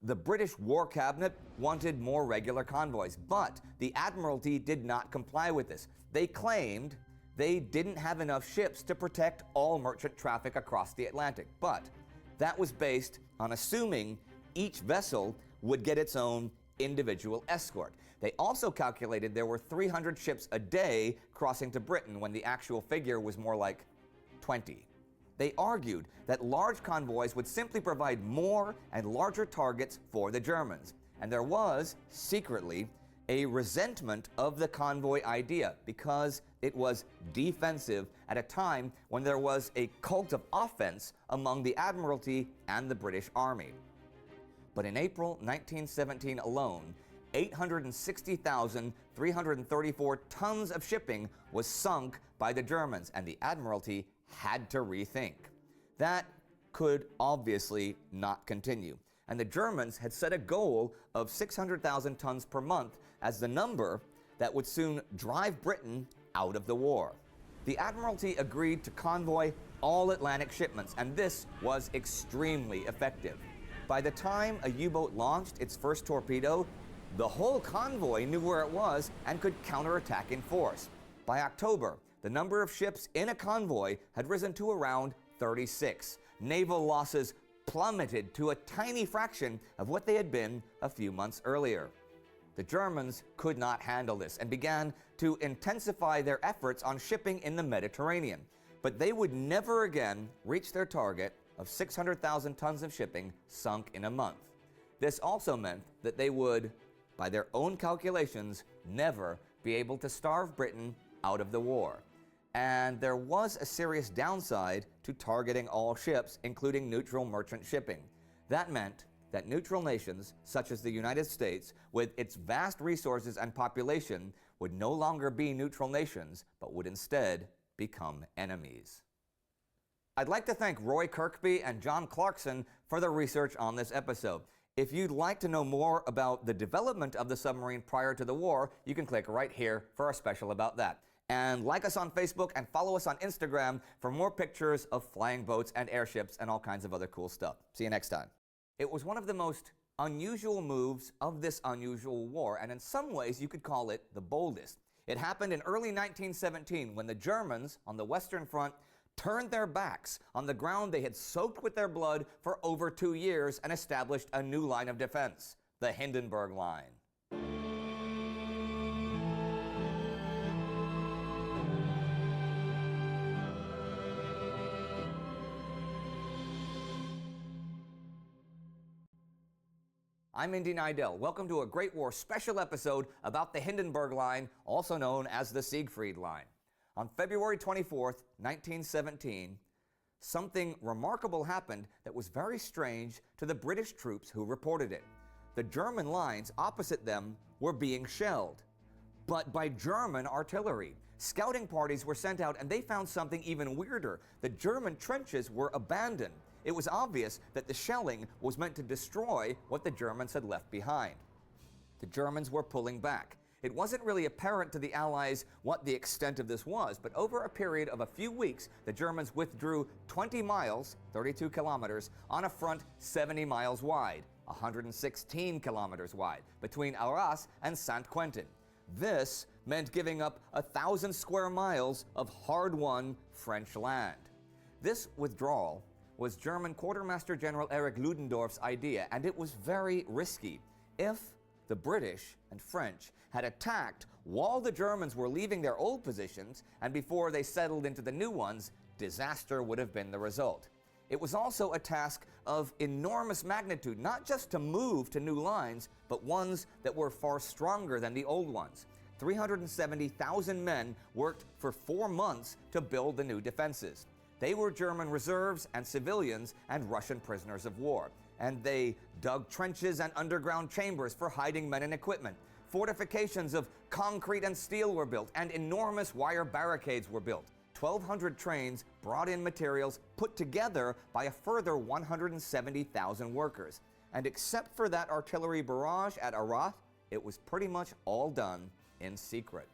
The British War Cabinet wanted more regular convoys, but the Admiralty did not comply with this. They claimed they didn't have enough ships to protect all merchant traffic across the Atlantic, but that was based on assuming each vessel would get its own individual escort. They also calculated there were 300 ships a day crossing to Britain when the actual figure was more like 20. They argued that large convoys would simply provide more and larger targets for the Germans. And there was, secretly, a resentment of the convoy idea because it was defensive at a time when there was a cult of offense among the Admiralty and the British Army. But in April 1917 alone, 860,334 tons of shipping was sunk by the Germans, and the Admiralty had to rethink. That could obviously not continue, and the Germans had set a goal of 600,000 tons per month as the number that would soon drive Britain out of the war. The Admiralty agreed to convoy all Atlantic shipments, and this was extremely effective. By the time a U-boat launched its first torpedo, the whole convoy knew where it was and could counterattack in force. By October, the number of ships in a convoy had risen to around 36. Naval losses plummeted to a tiny fraction of what they had been a few months earlier. The Germans could not handle this and began to intensify their efforts on shipping in the Mediterranean. But they would never again reach their target of 600,000 tons of shipping sunk in a month. This also meant that they would, by their own calculations, never be able to starve Britain out of the war. And there was a serious downside to targeting all ships, including neutral merchant shipping. That meant that neutral nations, such as the United States, with its vast resources and population, would no longer be neutral nations, but would instead become enemies. I'd like to thank Roy Kirkby and John Clarkson for their research on this episode. If you'd like to know more about the development of the submarine prior to the war, you can click right here for our special about that. And like us on Facebook and follow us on Instagram for more pictures of flying boats and airships and all kinds of other cool stuff. See you next time. It was one of the most unusual moves of this unusual war, and in some ways you could call it the boldest. It happened in early 1917 when the Germans on the Western Front turned their backs on the ground they had soaked with their blood for over 2 years and established a new line of defense, the Hindenburg Line. I'm Indy Neidell. Welcome to a Great War special episode about the Hindenburg Line, also known as the Siegfried Line. On February 24th, 1917, something remarkable happened that was very strange to the British troops who reported it. The German lines opposite them were being shelled, but by German artillery. Scouting parties were sent out and they found something even weirder. The German trenches were abandoned. It was obvious that the shelling was meant to destroy what the Germans had left behind. The Germans were pulling back. It wasn't really apparent to the Allies what the extent of this was, but over a period of a few weeks, the Germans withdrew 20 miles, 32 kilometers, on a front 70 miles wide, 116 kilometers wide, between Arras and Saint-Quentin. This meant giving up 1,000 square miles of hard-won French land. This withdrawal was German Quartermaster General Erich Ludendorff's idea, and it was very risky. If the British and French had attacked while the Germans were leaving their old positions and before they settled into the new ones, disaster would have been the result. It was also a task of enormous magnitude, not just to move to new lines, but ones that were far stronger than the old ones. 370,000 men worked for 4 months to build the new defenses. They were German reserves and civilians and Russian prisoners of war. And they dug trenches and underground chambers for hiding men and equipment. Fortifications of concrete and steel were built, and enormous wire barricades were built. 1,200 trains brought in materials put together by a further 170,000 workers. And except for that artillery barrage at Arras, it was pretty much all done in secret.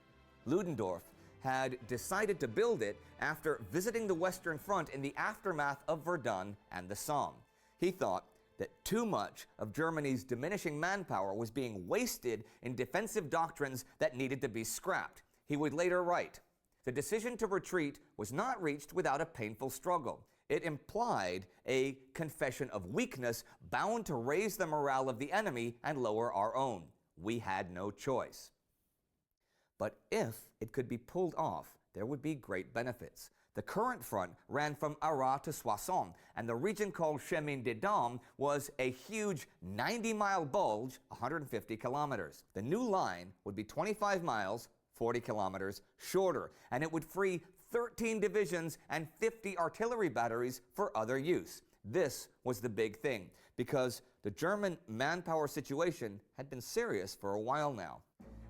Ludendorff had decided to build it after visiting the Western Front in the aftermath of Verdun and the Somme. He thought that too much of Germany's diminishing manpower was being wasted in defensive doctrines that needed to be scrapped. He would later write, "The decision to retreat was not reached without a painful struggle. It implied a confession of weakness bound to raise the morale of the enemy and lower our own. We had no choice." But if it could be pulled off, there would be great benefits. The current front ran from Arras to Soissons, and the region called Chemin des Dames was a huge 90-mile bulge, 150 kilometers. The new line would be 25 miles, 40 kilometers shorter, and it would free 13 divisions and 50 artillery batteries for other use. This was the big thing, because the German manpower situation had been serious for a while now.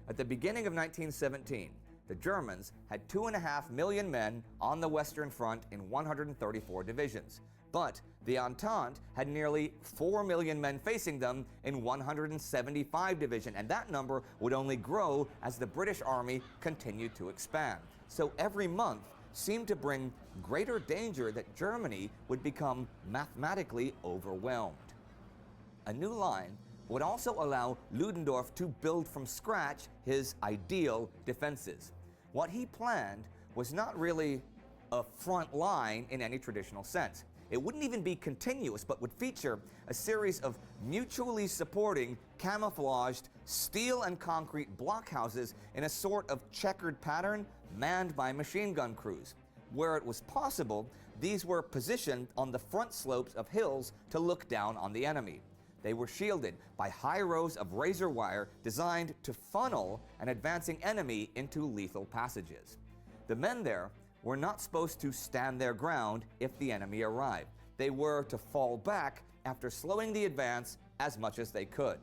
At the beginning of 1917, the Germans had 2.5 million men on the Western Front in 134 divisions. But the Entente had nearly 4 million men facing them in 175 divisions, and that number would only grow as the British Army continued to expand. So every month seemed to bring greater danger that Germany would become mathematically overwhelmed. A new line would also allow Ludendorff to build from scratch his ideal defenses. What he planned was not really a front line in any traditional sense. It wouldn't even be continuous, but would feature a series of mutually supporting, camouflaged steel and concrete blockhouses in a sort of checkered pattern manned by machine gun crews. Where it was possible, these were positioned on the front slopes of hills to look down on the enemy. They were shielded by high rows of razor wire designed to funnel an advancing enemy into lethal passages. The men there were not supposed to stand their ground if the enemy arrived. They were to fall back after slowing the advance as much as they could.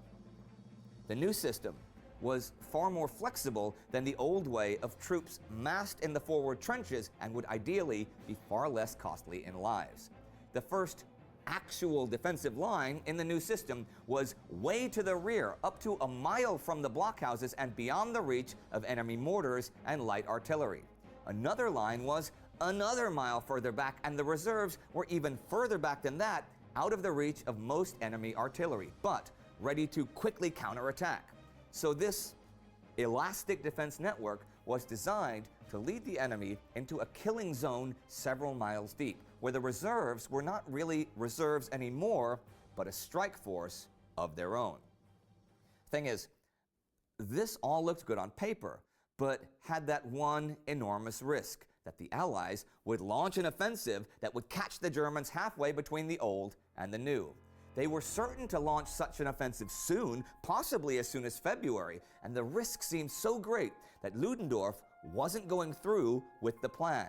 The new system was far more flexible than the old way of troops massed in the forward trenches and would ideally be far less costly in lives. The first actual defensive line in the new system was way to the rear, up to a mile from the blockhouses and beyond the reach of enemy mortars and light artillery. Another line was another mile further back, and the reserves were even further back than that, out of the reach of most enemy artillery, but ready to quickly counterattack. So this elastic defense network was designed to lead the enemy into a killing zone several miles deep, where the reserves were not really reserves anymore, but a strike force of their own. Thing is, this all looked good on paper, but had that one enormous risk, that the Allies would launch an offensive that would catch the Germans halfway between the old and the new. They were certain to launch such an offensive soon, possibly as soon as February, and the risk seemed so great that Ludendorff wasn't going through with the plan,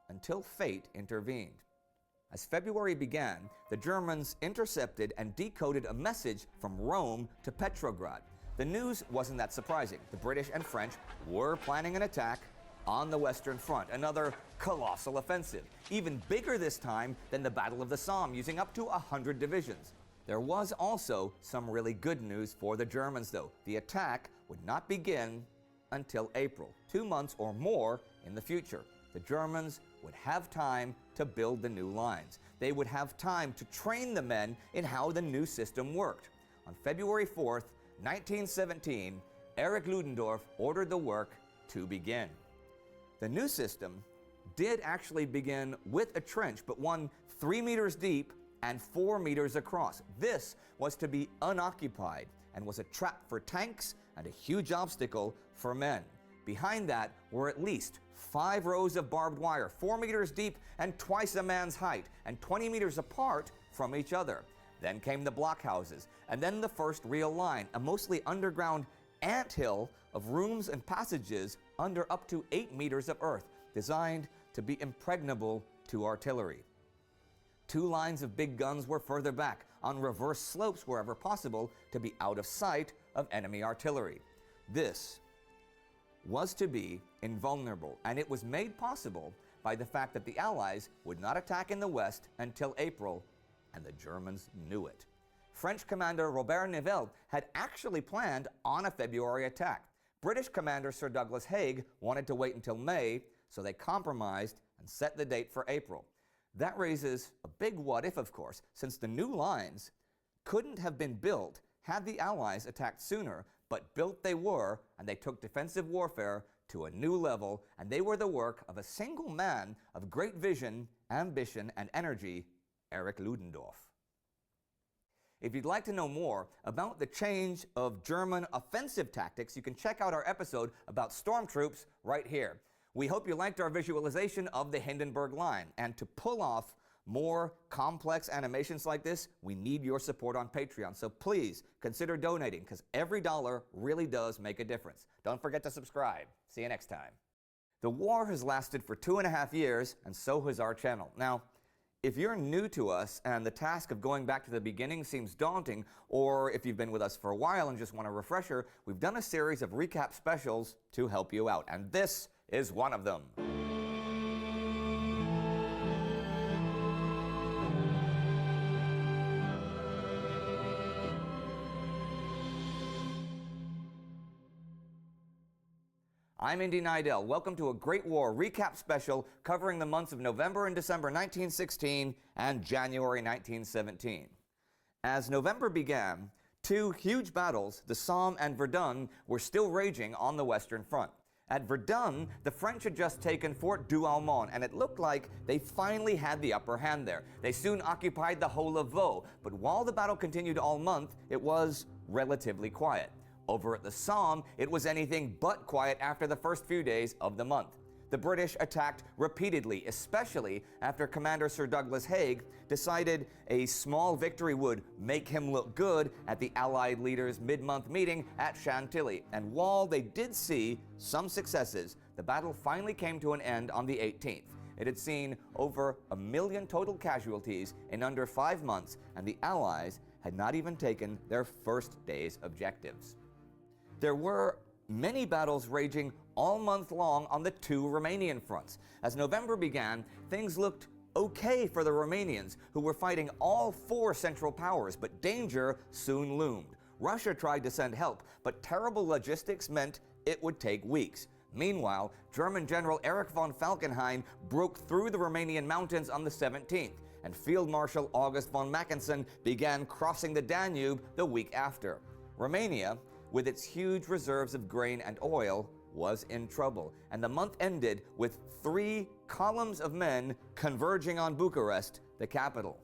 until fate intervened. As February began, the Germans intercepted and decoded a message from Rome to Petrograd. The news wasn't that surprising. The British and French were planning an attack on the Western Front, another colossal offensive, even bigger this time than the Battle of the Somme, using up to 100 divisions. There was also some really good news for the Germans, though. The attack would not begin until April, 2 months or more in the future. The Germans would have time to build the new lines. They would have time to train the men in how the new system worked. On February 4th, 1917, Erich Ludendorff ordered the work to begin. The new system did actually begin with a trench, but one 3 meters deep and 4 meters across. This was to be unoccupied and was a trap for tanks and a huge obstacle for men. Behind that were at least 5 rows of barbed wire, 4 meters deep and twice a man's height, and 20 meters apart from each other. Then came the blockhouses, and then the first real line, a mostly underground anthill of rooms and passages under up to 8 meters of earth, designed to be impregnable to artillery. 2 lines of big guns were further back, on reverse slopes wherever possible, to be out of sight of enemy artillery. This was to be invulnerable, and it was made possible by the fact that the Allies would not attack in the west until April, and the Germans knew it. French commander Robert Nivelle had actually planned on a February attack. British commander Sir Douglas Haig wanted to wait until May, so they compromised and set the date for April. That raises a big what if, of course, since the new lines couldn't have been built had the Allies attacked sooner, but built they were, and they took defensive warfare to a new level, and they were the work of a single man of great vision, ambition, and energy, Erich Ludendorff. If you'd like to know more about the change of German offensive tactics, you can check out our episode about stormtroops right here. We hope you liked our visualization of the Hindenburg Line, and to pull off more complex animations like this, we need your support on Patreon. So please consider donating, because every dollar really does make a difference. Don't forget to subscribe. See you next time. The war has lasted for 2.5 years, and so has our channel. Now, if you're new to us and the task of going back to the beginning seems daunting, or if you've been with us for a while and just want a refresher, we've done a series of recap specials to help you out, and this is one of them. I'm Indy Neidell. Welcome to a Great War recap special covering the months of November and December 1916 and January 1917. As November began, 2 huge battles, the Somme and Verdun, were still raging on the Western Front. At Verdun, the French had just taken Fort Douaumont, and it looked like they finally had the upper hand there. They soon occupied the whole of Vaud, but while the battle continued all month, it was relatively quiet. Over at the Somme, it was anything but quiet after the first few days of the month. The British attacked repeatedly, especially after Commander Sir Douglas Haig decided a small victory would make him look good at the Allied leaders' mid-month meeting at Chantilly. And while they did see some successes, the battle finally came to an end on the 18th. It had seen over 1 million total casualties in under 5 months, and the Allies had not even taken their first day's objectives. There were many battles raging all month long on the 2 Romanian fronts. As November began, things looked okay for the Romanians, who were fighting all 4 Central Powers, but danger soon loomed. Russia tried to send help, but terrible logistics meant it would take weeks. Meanwhile, German General Erich von Falkenhayn broke through the Romanian mountains on the 17th, and Field Marshal August von Mackensen began crossing the Danube the week after. Romania, with its huge reserves of grain and oil, was in trouble, and the month ended with 3 columns of men converging on Bucharest, the capital.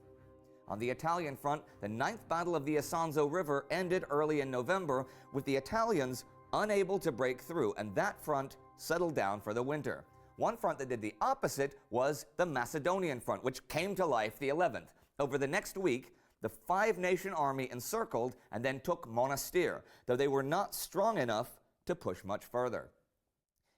On the Italian front, the 9th Battle of the Isonzo River ended early in November, with the Italians unable to break through, and that front settled down for the winter. One front that did the opposite was the Macedonian front, which came to life the 11th. Over the next week, the 5-nation army encircled and then took Monastir, though they were not strong enough to push much further.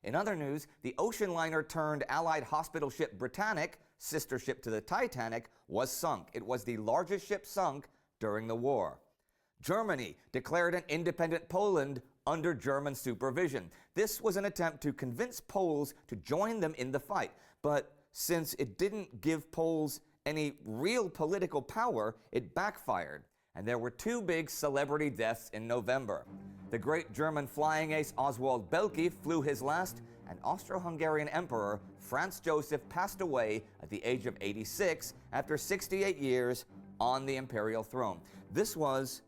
In other news, the ocean liner turned Allied hospital ship Britannic, sister ship to the Titanic, was sunk. It was the largest ship sunk during the war. Germany declared an independent Poland under German supervision. This was an attempt to convince Poles to join them in the fight, but since it didn't give Poles any real political power, it backfired, and there were two big celebrity deaths in November. The great German flying ace Oswald Belke flew his last, and Austro-Hungarian Emperor Franz Joseph passed away at the age of 86 after 68 years on the imperial throne. This was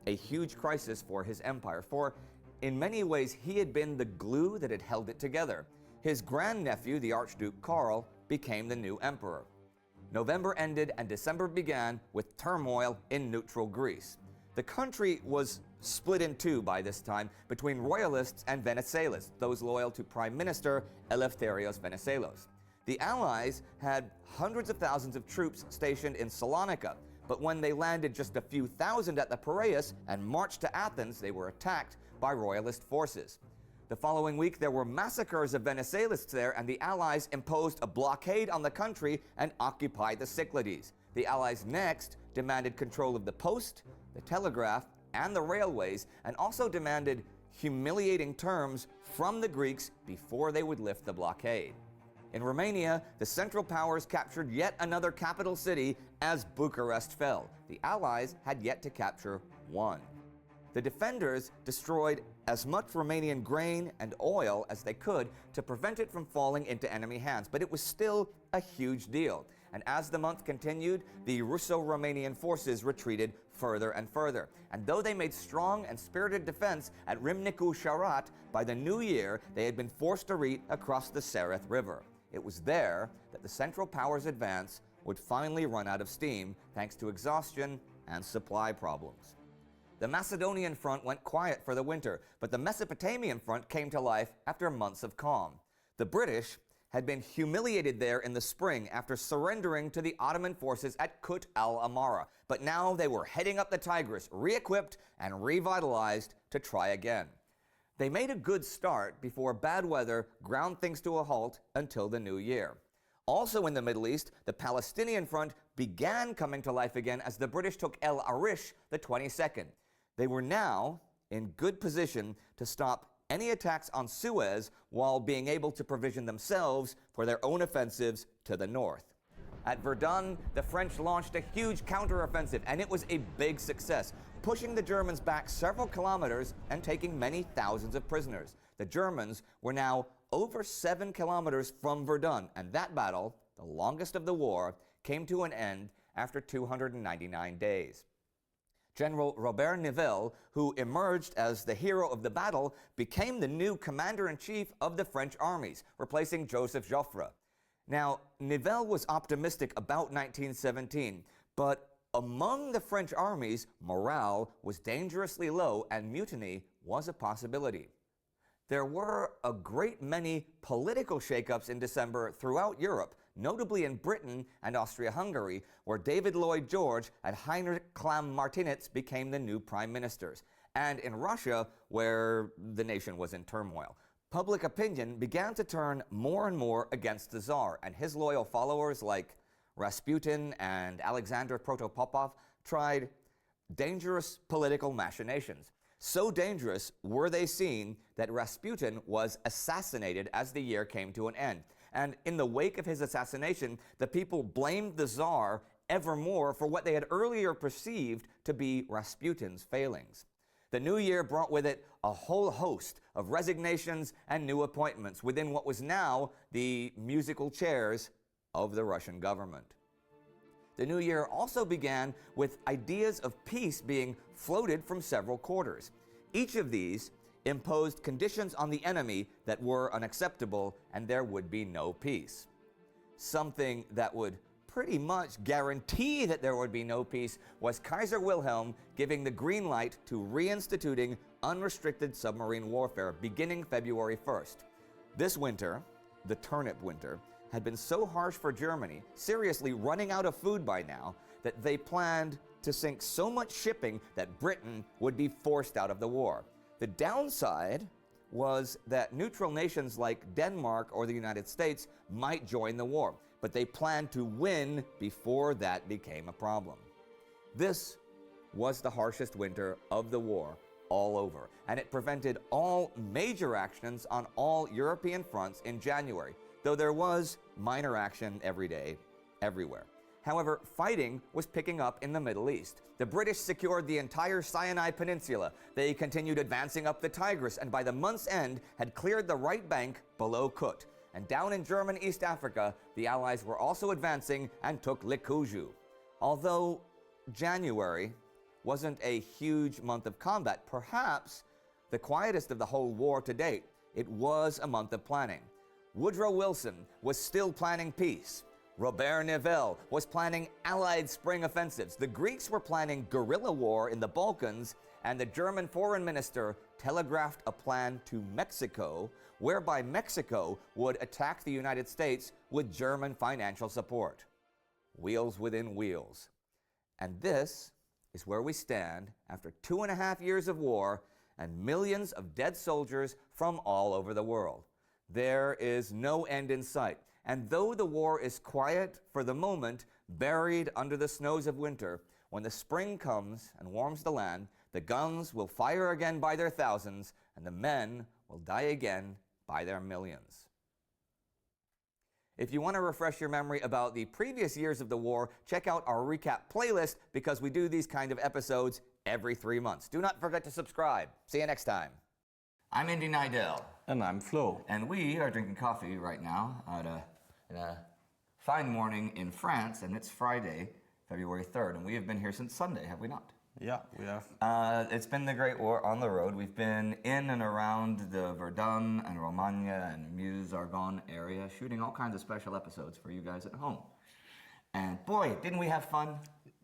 a huge crisis for his empire, for in many ways he had been the glue that had held it together. His grandnephew, the Archduke Karl, became the new emperor. November ended and December began with turmoil in neutral Greece. The country was split in two by this time between royalists and Venizelos, those loyal to Prime Minister Eleftherios Venizelos. The Allies had hundreds of thousands of troops stationed in Salonika, but when they landed just a few thousand at the Piraeus and marched to Athens, they were attacked by royalist forces. The following week, there were massacres of Venizelos there, and the Allies imposed a blockade on the country and occupied the Cyclades. The Allies next demanded control of the post, the telegraph, and the railways, and also demanded humiliating terms from the Greeks before they would lift the blockade. In Romania, the Central Powers captured yet another capital city as Bucharest fell. The Allies had yet to capture one. The defenders destroyed as much Romanian grain and oil as they could to prevent it from falling into enemy hands, but it was still a huge deal. And as the month continued, the Russo-Romanian forces retreated further and further. And though they made strong and spirited defense at Râmnicu Sărat, by the new year they had been forced to retreat across the Sereth River. It was there that the Central Powers' advance would finally run out of steam thanks to exhaustion and supply problems. The Macedonian front went quiet for the winter, but the Mesopotamian front came to life after months of calm. The British had been humiliated there in the spring after surrendering to the Ottoman forces at Kut al-Amara, but now they were heading up the Tigris, re-equipped and revitalized to try again. They made a good start before bad weather ground things to a halt until the new year. Also in the Middle East, the Palestinian front began coming to life again as the British took El Arish the 22nd. They were now in good position to stop any attacks on Suez while being able to provision themselves for their own offensives to the north. At Verdun, the French launched a huge counteroffensive, and it was a big success, pushing the Germans back several kilometers and taking many thousands of prisoners. The Germans were now over 7 kilometers from Verdun, and that battle, the longest of the war, came to an end after 299 days. General Robert Nivelle, who emerged as the hero of the battle, became the new commander-in-chief of the French armies, replacing Joseph Joffre. Now, Nivelle was optimistic about 1917, but among the French armies, morale was dangerously low and mutiny was a possibility. There were a great many political shakeups in December throughout Europe, notably in Britain and Austria-Hungary, where David Lloyd George and Heinrich Clam-Martinitz became the new prime ministers, and in Russia, where the nation was in turmoil. Public opinion began to turn more and more against the Tsar, and his loyal followers like Rasputin and Alexander Protopopov tried dangerous political machinations. So dangerous were they seen that Rasputin was assassinated as the year came to an end. And in the wake of his assassination, the people blamed the Tsar ever more for what they had earlier perceived to be Rasputin's failings. The new year brought with it a whole host of resignations and new appointments within what was now the musical chairs of the Russian government. The new year also began with ideas of peace being floated from several quarters. Each of these imposed conditions on the enemy that were unacceptable, and there would be no peace. Something that would pretty much guarantee that there would be no peace was Kaiser Wilhelm giving the green light to reinstituting unrestricted submarine warfare beginning February 1st. This winter, the turnip winter, had been so harsh for Germany, seriously running out of food by now, that they planned to sink so much shipping that Britain would be forced out of the war. The downside was that neutral nations like Denmark or the United States might join the war, but they planned to win before that became a problem. This was the harshest winter of the war all over, and it prevented all major actions on all European fronts in January, though there was minor action every day, everywhere. However, fighting was picking up in the Middle East. The British secured the entire Sinai Peninsula. They continued advancing up the Tigris, and by the month's end had cleared the right bank below Kut. And down in German East Africa, the Allies were also advancing and took Likuju. Although January wasn't a huge month of combat, perhaps the quietest of the whole war to date, it was a month of planning. Woodrow Wilson was still planning peace. Robert Nivelle was planning Allied spring offensives. The Greeks were planning guerrilla war in the Balkans, and the German foreign minister telegraphed a plan to Mexico, whereby Mexico would attack the United States with German financial support. Wheels within wheels. And this is where we stand after 2.5 years of war and millions of dead soldiers from all over the world. There is no end in sight. And though the war is quiet for the moment, buried under the snows of winter, when the spring comes and warms the land, the guns will fire again by their thousands, and the men will die again by their millions. If you want to refresh your memory about the previous years of the war, check out our recap playlist, because we do these kind of episodes every 3 months. Do not forget to subscribe. See you next time. I'm Indy Nidell. And I'm Flo. And we are drinking coffee right now on a fine morning in France, and it's Friday, February 3rd, and we have been here since Sunday, have we not? Yeah, we have. It's been the Great War on the road. We've been in and around the Verdun and Romagna and Meuse-Argonne area, shooting all kinds of special episodes for you guys at home. And boy, didn't we have fun?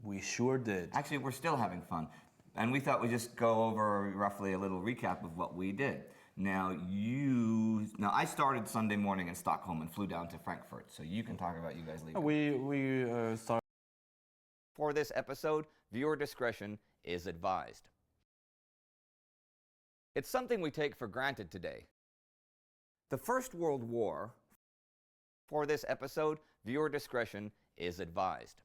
We sure did. Actually, we're still having fun. And we thought we'd just go over roughly a little recap of what we did. Now, I started Sunday morning in Stockholm and flew down to Frankfurt, so you can talk about you guys leaving. We started. For this episode, viewer discretion is advised. It's something we take for granted today. The First World War. For this episode, viewer discretion is advised.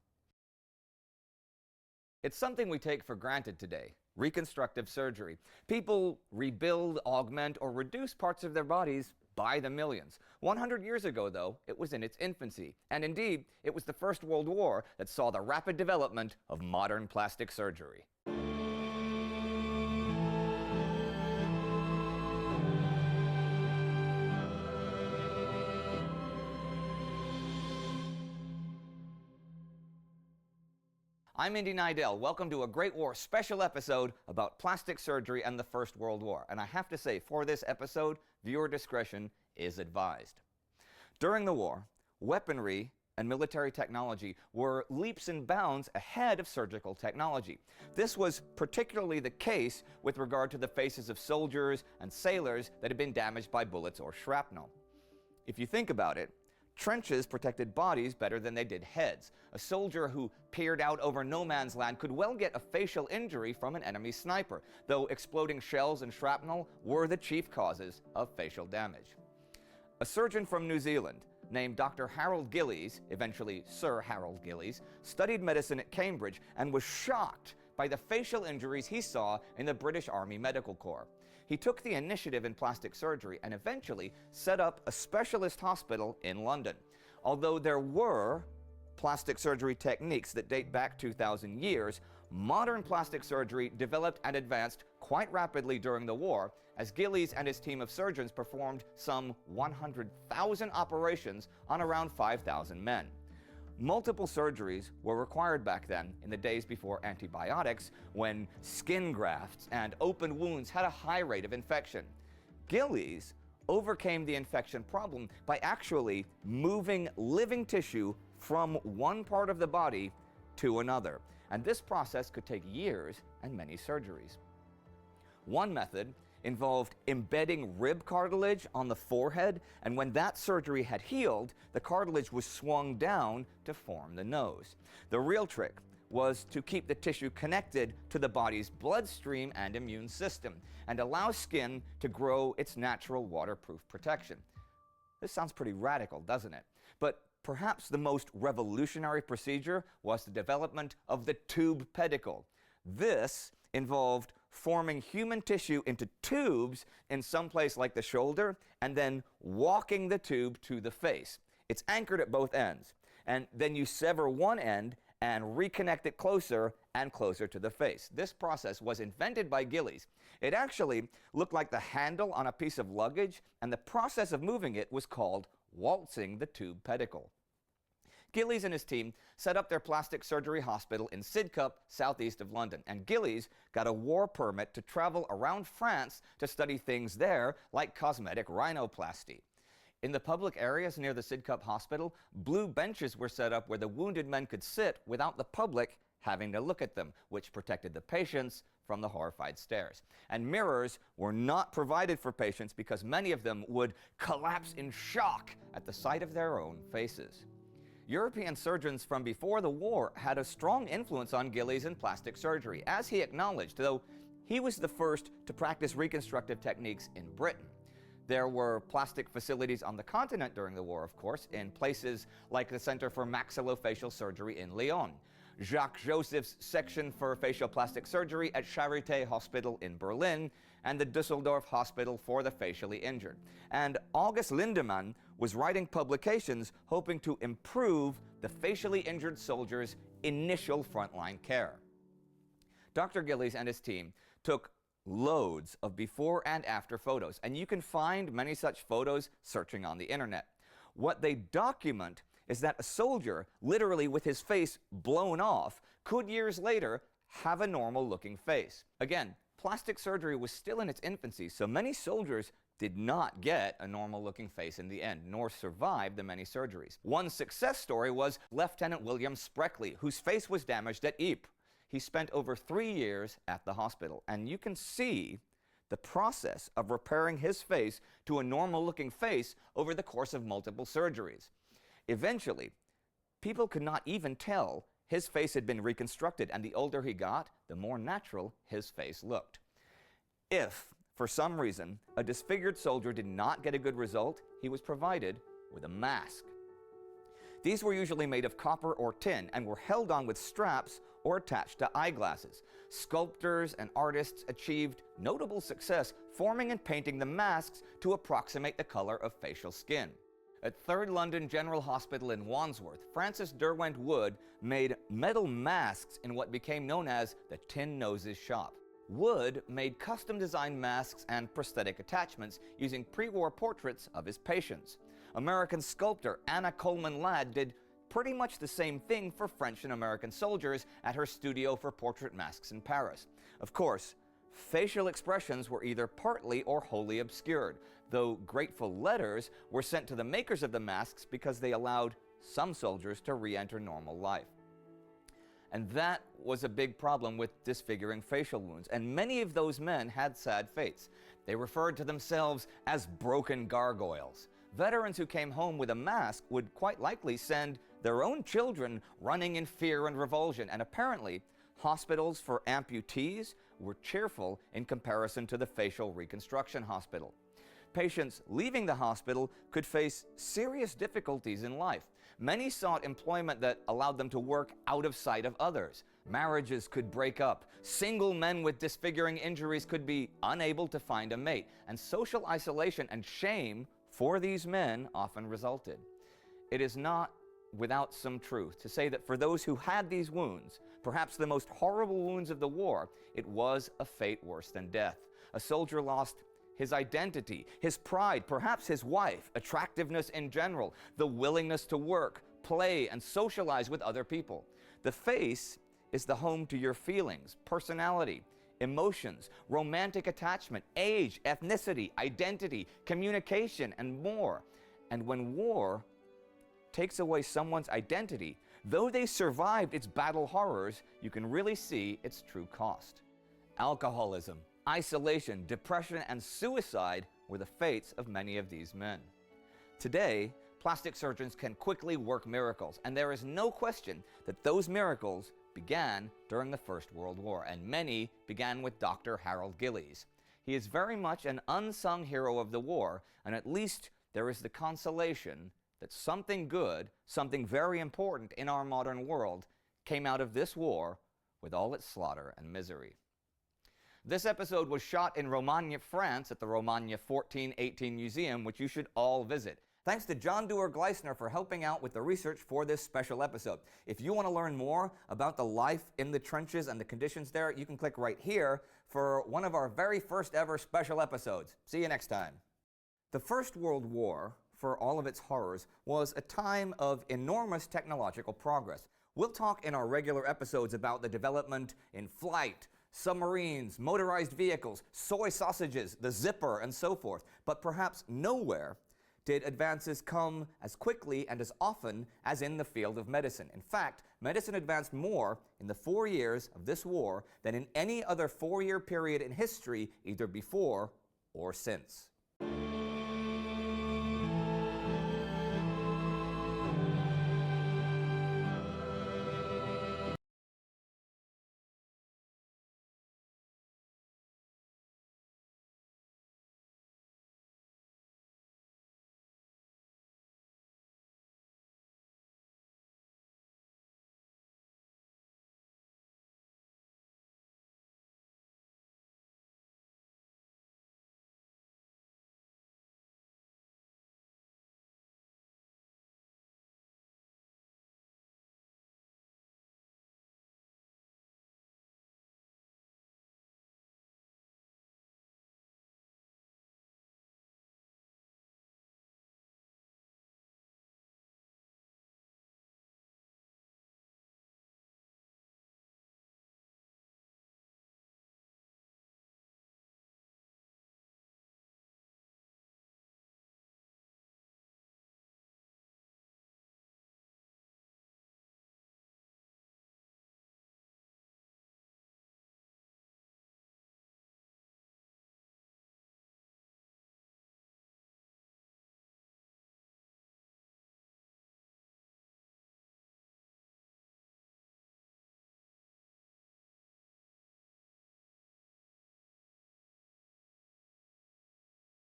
It's something we take for granted today. Reconstructive surgery. People rebuild, augment, or reduce parts of their bodies by the millions. 100 years ago, though, it was in its infancy. And indeed, it was the First World War that saw the rapid development of modern plastic surgery. I'm Indy Nidell. Welcome to a Great War special episode about plastic surgery and the First World War. And I have to say, for this episode, viewer discretion is advised. During the war, weaponry and military technology were leaps and bounds ahead of surgical technology. This was particularly the case with regard to the faces of soldiers and sailors that had been damaged by bullets or shrapnel. If you think about it, trenches protected bodies better than they did heads. A soldier who peered out over no man's land could well get a facial injury from an enemy sniper, though exploding shells and shrapnel were the chief causes of facial damage. A surgeon from New Zealand named Dr. Harold Gillies, eventually Sir Harold Gillies, studied medicine at Cambridge and was shocked by the facial injuries he saw in the British Army Medical Corps. He took the initiative in plastic surgery and eventually set up a specialist hospital in London. Although there were plastic surgery techniques that date back 2,000 years, modern plastic surgery developed and advanced quite rapidly during the war, as Gillies and his team of surgeons performed some 100,000 operations on around 5,000 men. Multiple surgeries were required back then, in the days before antibiotics, when skin grafts and open wounds had a high rate of infection. Gillies overcame the infection problem by actually moving living tissue from one part of the body to another. And this process could take years and many surgeries. One method involved embedding rib cartilage on the forehead, and when that surgery had healed, the cartilage was swung down to form the nose. The real trick was to keep the tissue connected to the body's bloodstream and immune system, and allow skin to grow its natural waterproof protection. This sounds pretty radical, doesn't it? But perhaps the most revolutionary procedure was the development of the tube pedicle. This involved forming human tissue into tubes in some place like the shoulder, and then walking the tube to the face. It's anchored at both ends. and then you sever one end and reconnect it closer and closer to the face. This process was invented by Gillies. It actually looked like the handle on a piece of luggage, and the process of moving it was called waltzing the tube pedicle. Gillies and his team set up their plastic surgery hospital in Sidcup, southeast of London, and Gillies got a war permit to travel around France to study things there like cosmetic rhinoplasty. In the public areas near the Sidcup Hospital, blue benches were set up where the wounded men could sit without the public having to look at them, which protected the patients from the horrified stares. And mirrors were not provided for patients because many of them would collapse in shock at the sight of their own faces. European surgeons from before the war had a strong influence on Gillies and plastic surgery, as he acknowledged, though he was the first to practice reconstructive techniques in Britain. There were plastic facilities on the continent during the war, of course, in places like the Center for Maxillofacial Surgery in Lyon, Jacques Joseph's section for facial plastic surgery at Charité Hospital in Berlin, and the Dusseldorf Hospital for the facially injured. And August Lindemann was writing publications hoping to improve the facially injured soldiers' initial frontline care. Dr. Gillies and his team took loads of before and after photos, and you can find many such photos searching on the internet. What they document is that a soldier, literally with his face blown off, could years later have a normal-looking face. Again, plastic surgery was still in its infancy, so many soldiers did not get a normal-looking face in the end, nor survive the many surgeries. One success story was Lieutenant William Spreckley, whose face was damaged at Ypres. He spent over 3 years at the hospital, and you can see the process of repairing his face to a normal-looking face over the course of multiple surgeries. Eventually, people could not even tell his face had been reconstructed, and the older he got, the more natural his face looked. If, for some reason, a disfigured soldier did not get a good result, he was provided with a mask. These were usually made of copper or tin and were held on with straps or attached to eyeglasses. Sculptors and artists achieved notable success forming and painting the masks to approximate the color of facial skin. At 3rd London General Hospital in Wandsworth, Francis Derwent Wood made metal masks in what became known as the Tin Noses shop. Wood made custom-designed masks and prosthetic attachments using pre-war portraits of his patients. American sculptor Anna Coleman Ladd did pretty much the same thing for French and American soldiers at her studio for portrait masks in Paris. Of course, facial expressions were either partly or wholly obscured, though grateful letters were sent to the makers of the masks because they allowed some soldiers to re-enter normal life. And that was a big problem with disfiguring facial wounds, and many of those men had sad fates. They referred to themselves as broken gargoyles. Veterans who came home with a mask would quite likely send their own children running in fear and revulsion, and apparently hospitals for amputees were cheerful in comparison to the facial reconstruction hospital. Patients leaving the hospital could face serious difficulties in life. Many sought employment that allowed them to work out of sight of others. Marriages could break up. Single men with disfiguring injuries could be unable to find a mate. And social isolation and shame for these men often resulted. It is not without some truth to say that for those who had these wounds, perhaps the most horrible wounds of the war, it was a fate worse than death. A soldier lost his identity, his pride, perhaps his wife, attractiveness in general, the willingness to work, play, and socialize with other people. The face is the home to your feelings, personality, emotions, romantic attachment, age, ethnicity, identity, communication, and more. And when war takes away someone's identity, though they survived its battle horrors, you can really see its true cost. Alcoholism, isolation, depression, and suicide were the fates of many of these men. Today, plastic surgeons can quickly work miracles, and there is no question that those miracles began during the First World War, and many began with Dr. Harold Gillies. He is very much an unsung hero of the war, and at least there is the consolation that something good, something very important in our modern world, came out of this war with all its slaughter and misery. This episode was shot in Romagne, France at the Romagne 1418 Museum, which you should all visit. Thanks to John Dewar Gleisner for helping out with the research for this special episode. If you want to learn more about the life in the trenches and the conditions there, you can click right here for one of our very first ever special episodes. See you next time. The First World War, for all of its horrors, was a time of enormous technological progress. We'll talk in our regular episodes about the development in flight, submarines, motorized vehicles, soy sausages, the zipper, and so forth. But perhaps nowhere did advances come as quickly and as often as in the field of medicine. In fact, medicine advanced more in the 4 years of this war than in any other 4-year period in history, either before or since.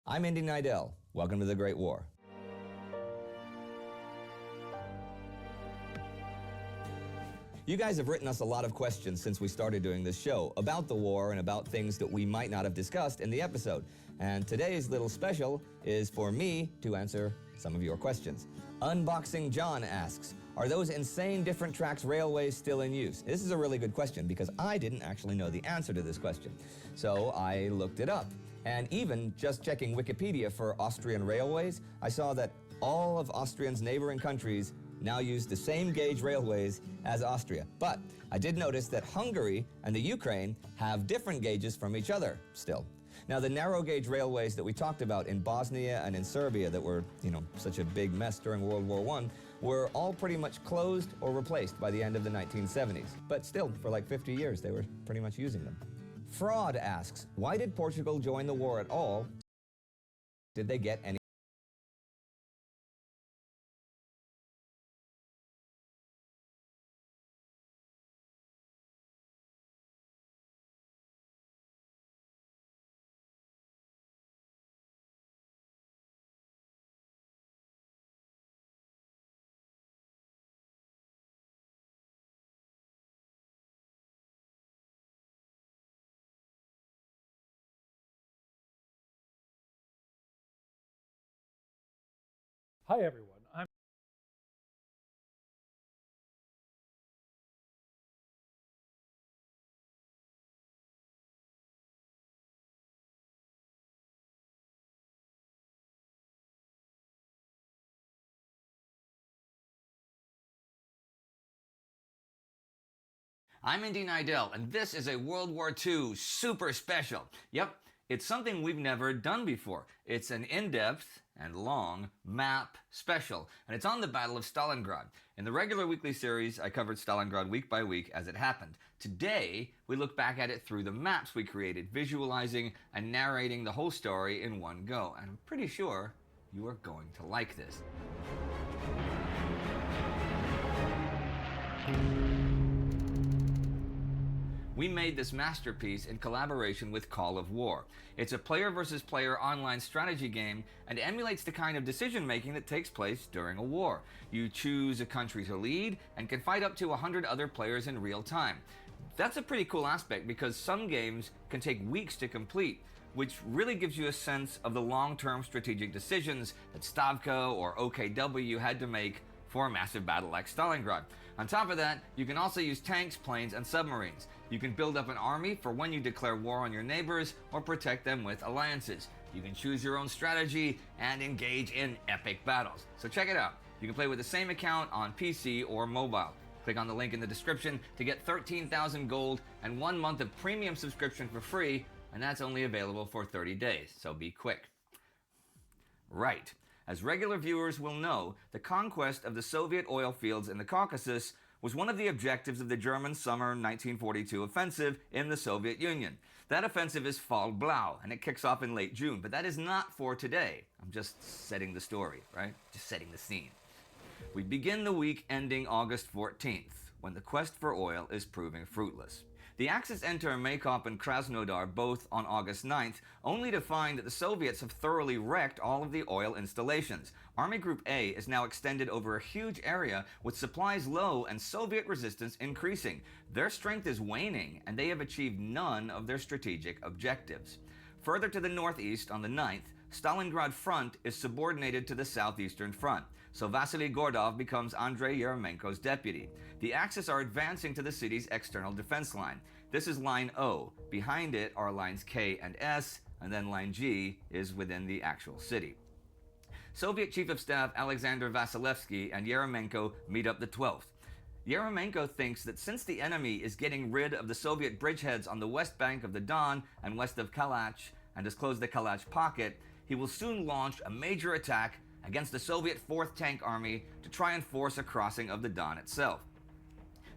I'm Indy Neidell. Welcome to the Great War. You guys have written us a lot of questions since we started doing this show about the war and about things that we might not have discussed in the episode. And today's little special is for me to answer some of your questions. Unboxing John asks, are those insane different tracks railways still in use? This is a really good question because I didn't actually know the answer to this question. So I looked it up. And even just checking Wikipedia for Austrian railways, I saw that all of Austria's neighboring countries now use the same gauge railways as Austria. But I did notice that Hungary and the Ukraine have different gauges from each other still. Now, the narrow gauge railways that we talked about in Bosnia and in Serbia that were, such a big mess during World War I were all pretty much closed or replaced by the end of the 1970s. But still, for like 50 years, they were pretty much using them. Fraud asks, why did Portugal join the war at all? Did they get any? Hi everyone, I'm Indy Neidell, and this is a World War II super special. Yep, it's something we've never done before. It's an in-depth and long map special, and it's on the Battle of Stalingrad. In the regular weekly series, I covered Stalingrad week by week as it happened. Today, we look back at it through the maps we created, visualizing and narrating the whole story in one go. And I'm pretty sure you are going to like this. We made this masterpiece in collaboration with Call of War. It's a player versus player online strategy game and emulates the kind of decision making that takes place during a war. You choose a country to lead and can fight up to 100 other players in real time. That's a pretty cool aspect because some games can take weeks to complete, which really gives you a sense of the long-term strategic decisions that Stavka or OKW had to make for a massive battle like Stalingrad. On top of that, you can also use tanks, planes, and submarines. You can build up an army for when you declare war on your neighbors or protect them with alliances. You can choose your own strategy and engage in epic battles. So check it out. You can play with the same account on PC or mobile. Click on the link in the description to get 13,000 gold and 1 month of premium subscription for free, and that's only available for 30 days, so be quick. Right. As regular viewers will know, the conquest of the Soviet oil fields in the Caucasus was one of the objectives of the German summer 1942 offensive in the Soviet Union. That offensive is Fall Blau, and it kicks off in late June, but that is not for today. I'm just setting the story, right? Just setting the scene. We begin the week ending August 14th, when the quest for oil is proving fruitless. The Axis enter Maykop and Krasnodar both on August 9th, only to find that the Soviets have thoroughly wrecked all of the oil installations. Army Group A is now extended over a huge area with supplies low and Soviet resistance increasing. Their strength is waning, and they have achieved none of their strategic objectives. Further to the northeast on the 9th, Stalingrad front is subordinated to the southeastern front, so Vasily Gordov becomes Andrei Yeremenko's deputy. The Axis are advancing to the city's external defense line. This is line O. Behind it are lines K and S, and then line G is within the actual city. Soviet Chief of Staff Alexander Vasilevsky and Yeremenko meet up the 12th. Yeremenko thinks that since the enemy is getting rid of the Soviet bridgeheads on the west bank of the Don and west of Kalach and has closed the Kalach pocket, he will soon launch a major attack against the Soviet 4th Tank Army to try and force a crossing of the Don itself.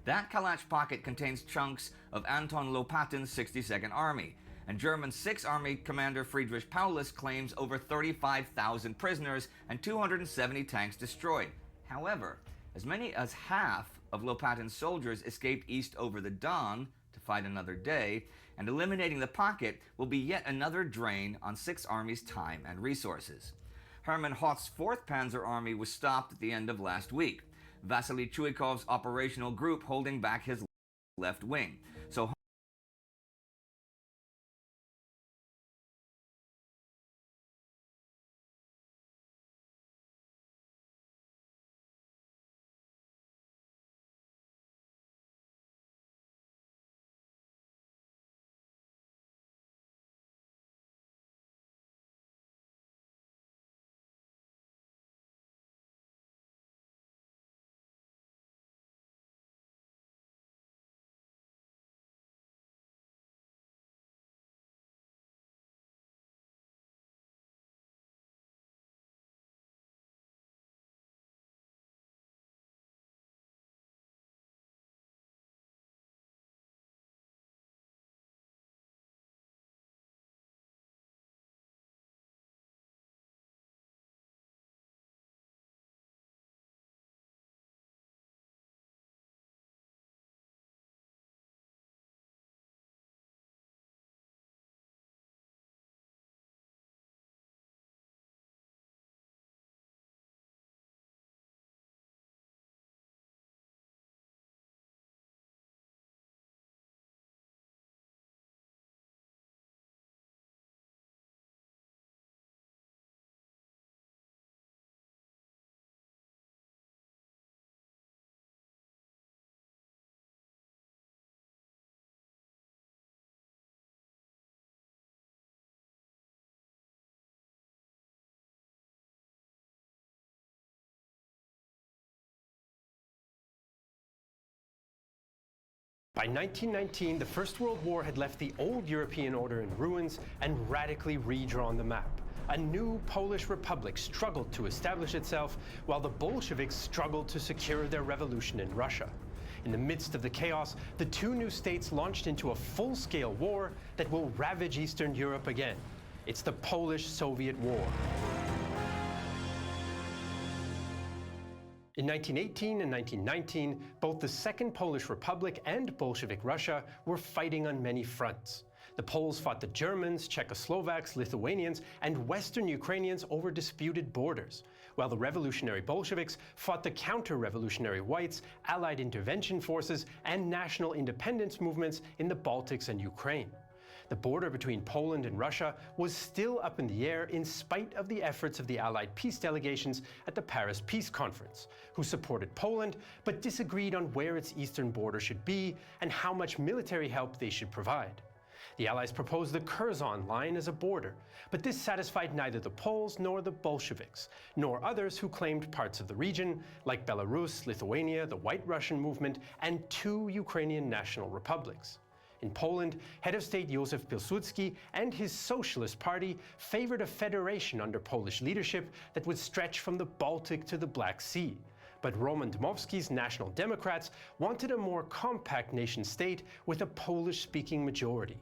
That Kalach pocket contains chunks of Anton Lopatin's 62nd Army, and German 6th Army Commander Friedrich Paulus claims over 35,000 prisoners and 270 tanks destroyed. However, as many as half of Lopatin's soldiers escaped east over the Don to fight another day, and eliminating the pocket will be yet another drain on 6th Army's time and resources. Hermann Hoth's 4th Panzer Army was stopped at the end of last week. Vasily Chuikov's operational group holding back his left wing. So By 1919, the First World War had left the old European order in ruins and radically redrawn the map. A new Polish republic struggled to establish itself, while the Bolsheviks struggled to secure their revolution in Russia. In the midst of the chaos, the two new states launched into a full-scale war that will ravage Eastern Europe again. It's the Polish-Soviet War. In 1918 and 1919, both the Second Polish Republic and Bolshevik Russia were fighting on many fronts. The Poles fought the Germans, Czechoslovaks, Lithuanians, and Western Ukrainians over disputed borders, while the revolutionary Bolsheviks fought the counter-revolutionary Whites, Allied intervention forces, and national independence movements in the Baltics and Ukraine. The border between Poland and Russia was still up in the air in spite of the efforts of the Allied peace delegations at the Paris Peace Conference, who supported Poland but disagreed on where its eastern border should be and how much military help they should provide. The Allies proposed the Curzon line as a border, but this satisfied neither the Poles nor the Bolsheviks, nor others who claimed parts of the region, like Belarus, Lithuania, the White Russian movement, and 2 Ukrainian national republics. In Poland, head of state Józef Pilsudski and his Socialist Party favored a federation under Polish leadership that would stretch from the Baltic to the Black Sea. But Roman Dmowski's National Democrats wanted a more compact nation-state with a Polish-speaking majority.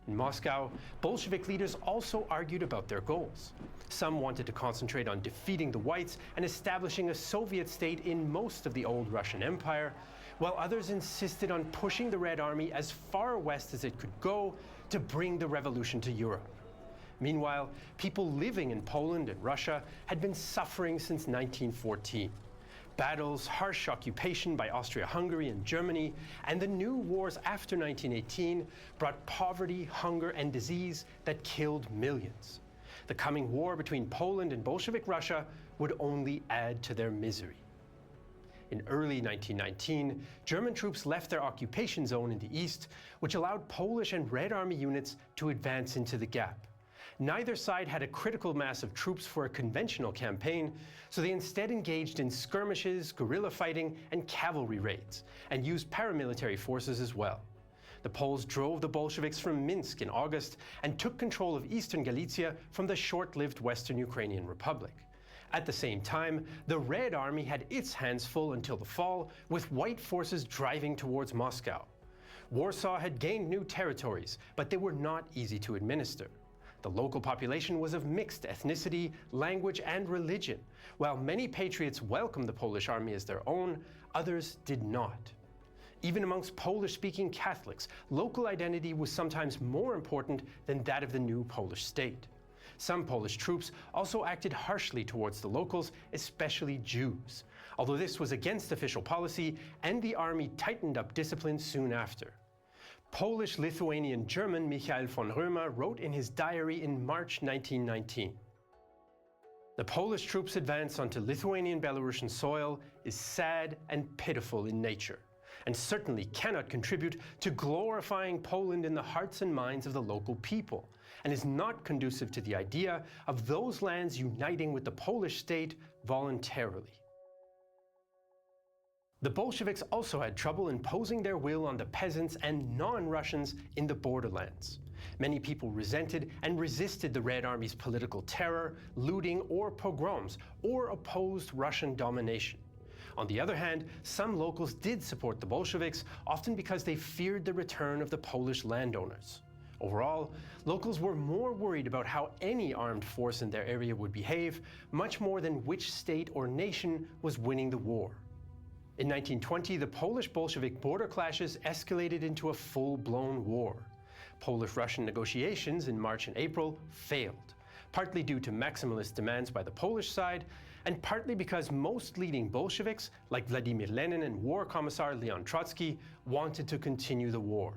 In Moscow, Bolshevik leaders also argued about their goals. Some wanted to concentrate on defeating the Whites and establishing a Soviet state in most of the old Russian Empire, while others insisted on pushing the Red Army as far west as it could go to bring the revolution to Europe. Meanwhile, people living in Poland and Russia had been suffering since 1914. Battles, harsh occupation by Austria-Hungary and Germany, and the new wars after 1918 brought poverty, hunger, and disease that killed millions. The coming war between Poland and Bolshevik Russia would only add to their misery. In early 1919, German troops left their occupation zone in the east, which allowed Polish and Red Army units to advance into the gap. Neither side had a critical mass of troops for a conventional campaign, so they instead engaged in skirmishes, guerrilla fighting, and cavalry raids, and used paramilitary forces as well. The Poles drove the Bolsheviks from Minsk in August and took control of eastern Galicia from the short-lived Western Ukrainian Republic. At the same time, the Red Army had its hands full until the fall, with white forces driving towards Moscow. Warsaw had gained new territories, but they were not easy to administer. The local population was of mixed ethnicity, language, and religion. While many patriots welcomed the Polish army as their own, others did not. Even amongst Polish-speaking Catholics, local identity was sometimes more important than that of the new Polish state. Some Polish troops also acted harshly towards the locals, especially Jews, although this was against official policy, and the army tightened up discipline soon after. Polish, Lithuanian, German Michael von Römer wrote in his diary in March 1919, "The Polish troops' advance onto Lithuanian Belarusian soil is sad and pitiful in nature, and certainly cannot contribute to glorifying Poland in the hearts and minds of the local people, and is not conducive to the idea of those lands uniting with the Polish state voluntarily." The Bolsheviks also had trouble imposing their will on the peasants and non-Russians in the borderlands. Many people resented and resisted the Red Army's political terror, looting, or pogroms, or opposed Russian domination. On the other hand, some locals did support the Bolsheviks, often because they feared the return of the Polish landowners. Overall, locals were more worried about how any armed force in their area would behave, much more than which state or nation was winning the war. In 1920, the Polish-Bolshevik border clashes escalated into a full-blown war. Polish-Russian negotiations in March and April failed, partly due to maximalist demands by the Polish side, and partly because most leading Bolsheviks, like Vladimir Lenin and War Commissar Leon Trotsky, wanted to continue the war.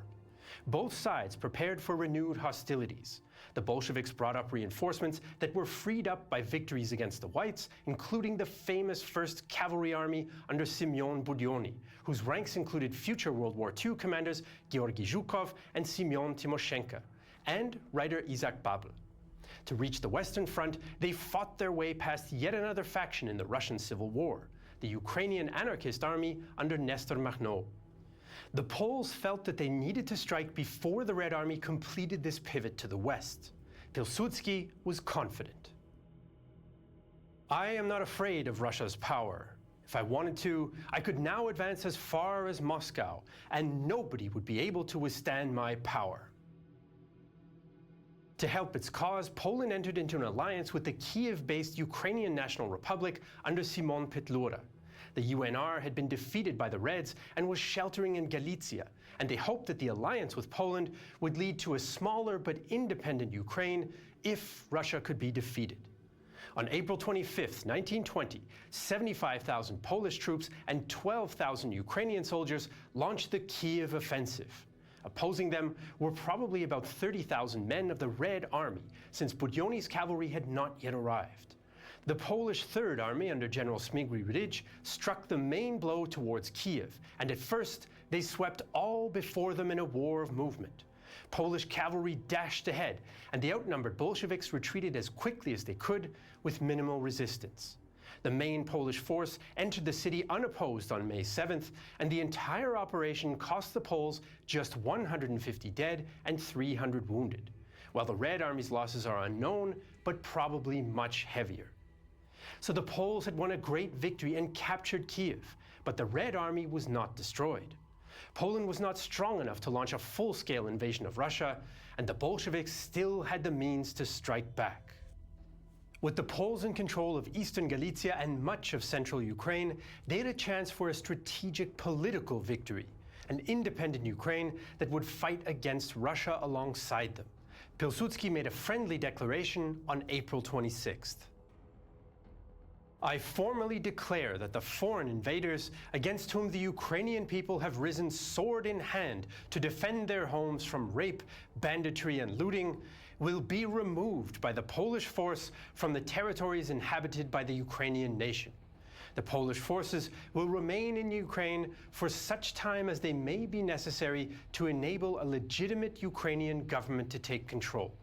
Both sides prepared for renewed hostilities. The Bolsheviks brought up reinforcements that were freed up by victories against the Whites, including the famous 1st Cavalry Army under Simeon Budyonny, whose ranks included future World War II commanders Georgy Zhukov and Simeon Timoshenko, and writer Isaac Babel. To reach the Western Front, they fought their way past yet another faction in the Russian Civil War, the Ukrainian Anarchist Army under Nestor Makhno. The Poles felt that they needed to strike before the Red Army completed this pivot to the west. Pilsudski was confident. "I am not afraid of Russia's power. If I wanted to, I could now advance as far as Moscow, and nobody would be able to withstand my power." To help its cause, Poland entered into an alliance with the Kiev-based Ukrainian National Republic under Szymon Petlura. The UNR had been defeated by the Reds and was sheltering in Galicia, and they hoped that the alliance with Poland would lead to a smaller but independent Ukraine if Russia could be defeated. On April 25, 1920, 75,000 Polish troops and 12,000 Ukrainian soldiers launched the Kiev offensive. Opposing them were probably about 30,000 men of the Red Army, since Budyonny's cavalry had not yet arrived. The Polish Third Army under General Śmigły-Rydz struck the main blow towards Kiev, and at first they swept all before them in a war of movement. Polish cavalry dashed ahead, and the outnumbered Bolsheviks retreated as quickly as they could with minimal resistance. The main Polish force entered the city unopposed on May 7th, and the entire operation cost the Poles just 150 dead and 300 wounded, while the Red Army's losses are unknown, but probably much heavier. So the Poles had won a great victory and captured Kiev, but the Red Army was not destroyed. Poland was not strong enough to launch a full-scale invasion of Russia, and the Bolsheviks still had the means to strike back. With the Poles in control of eastern Galicia and much of central Ukraine, they had a chance for a strategic political victory, an independent Ukraine that would fight against Russia alongside them. Pilsudski made a friendly declaration on April 26th. I formally declare that the foreign invaders, against whom the Ukrainian people have risen sword in hand to defend their homes from rape, banditry, and looting, will be removed by the Polish force from the territories inhabited by the Ukrainian nation. The Polish forces will remain in Ukraine for such time as they may be necessary to enable a legitimate Ukrainian government to take control.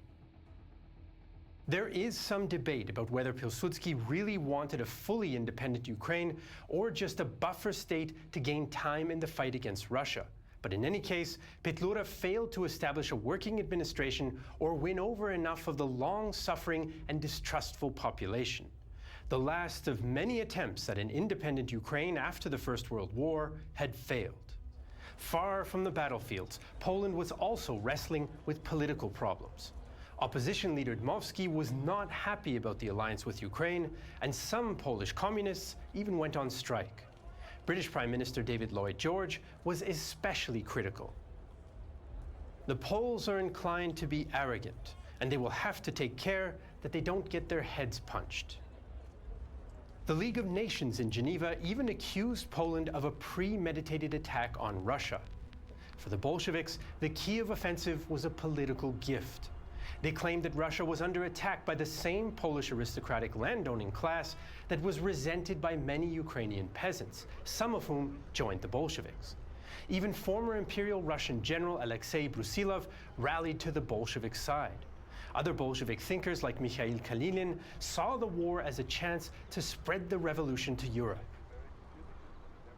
There is some debate about whether Pilsudski really wanted a fully independent Ukraine or just a buffer state to gain time in the fight against Russia. But in any case, Petlura failed to establish a working administration or win over enough of the long-suffering and distrustful population. The last of many attempts at an independent Ukraine after the First World War had failed. Far from the battlefields, Poland was also wrestling with political problems. Opposition leader Dmowski was not happy about the alliance with Ukraine, and some Polish communists even went on strike. British Prime Minister David Lloyd George was especially critical. The Poles are inclined to be arrogant, and they will have to take care that they don't get their heads punched. The League of Nations in Geneva even accused Poland of a premeditated attack on Russia. For the Bolsheviks, the Kiev offensive was a political gift. They claimed that Russia was under attack by the same Polish aristocratic landowning class that was resented by many Ukrainian peasants, some of whom joined the Bolsheviks. Even former Imperial Russian General Alexei Brusilov rallied to the Bolshevik side. Other Bolshevik thinkers like Mikhail Kalinin saw the war as a chance to spread the revolution to Europe.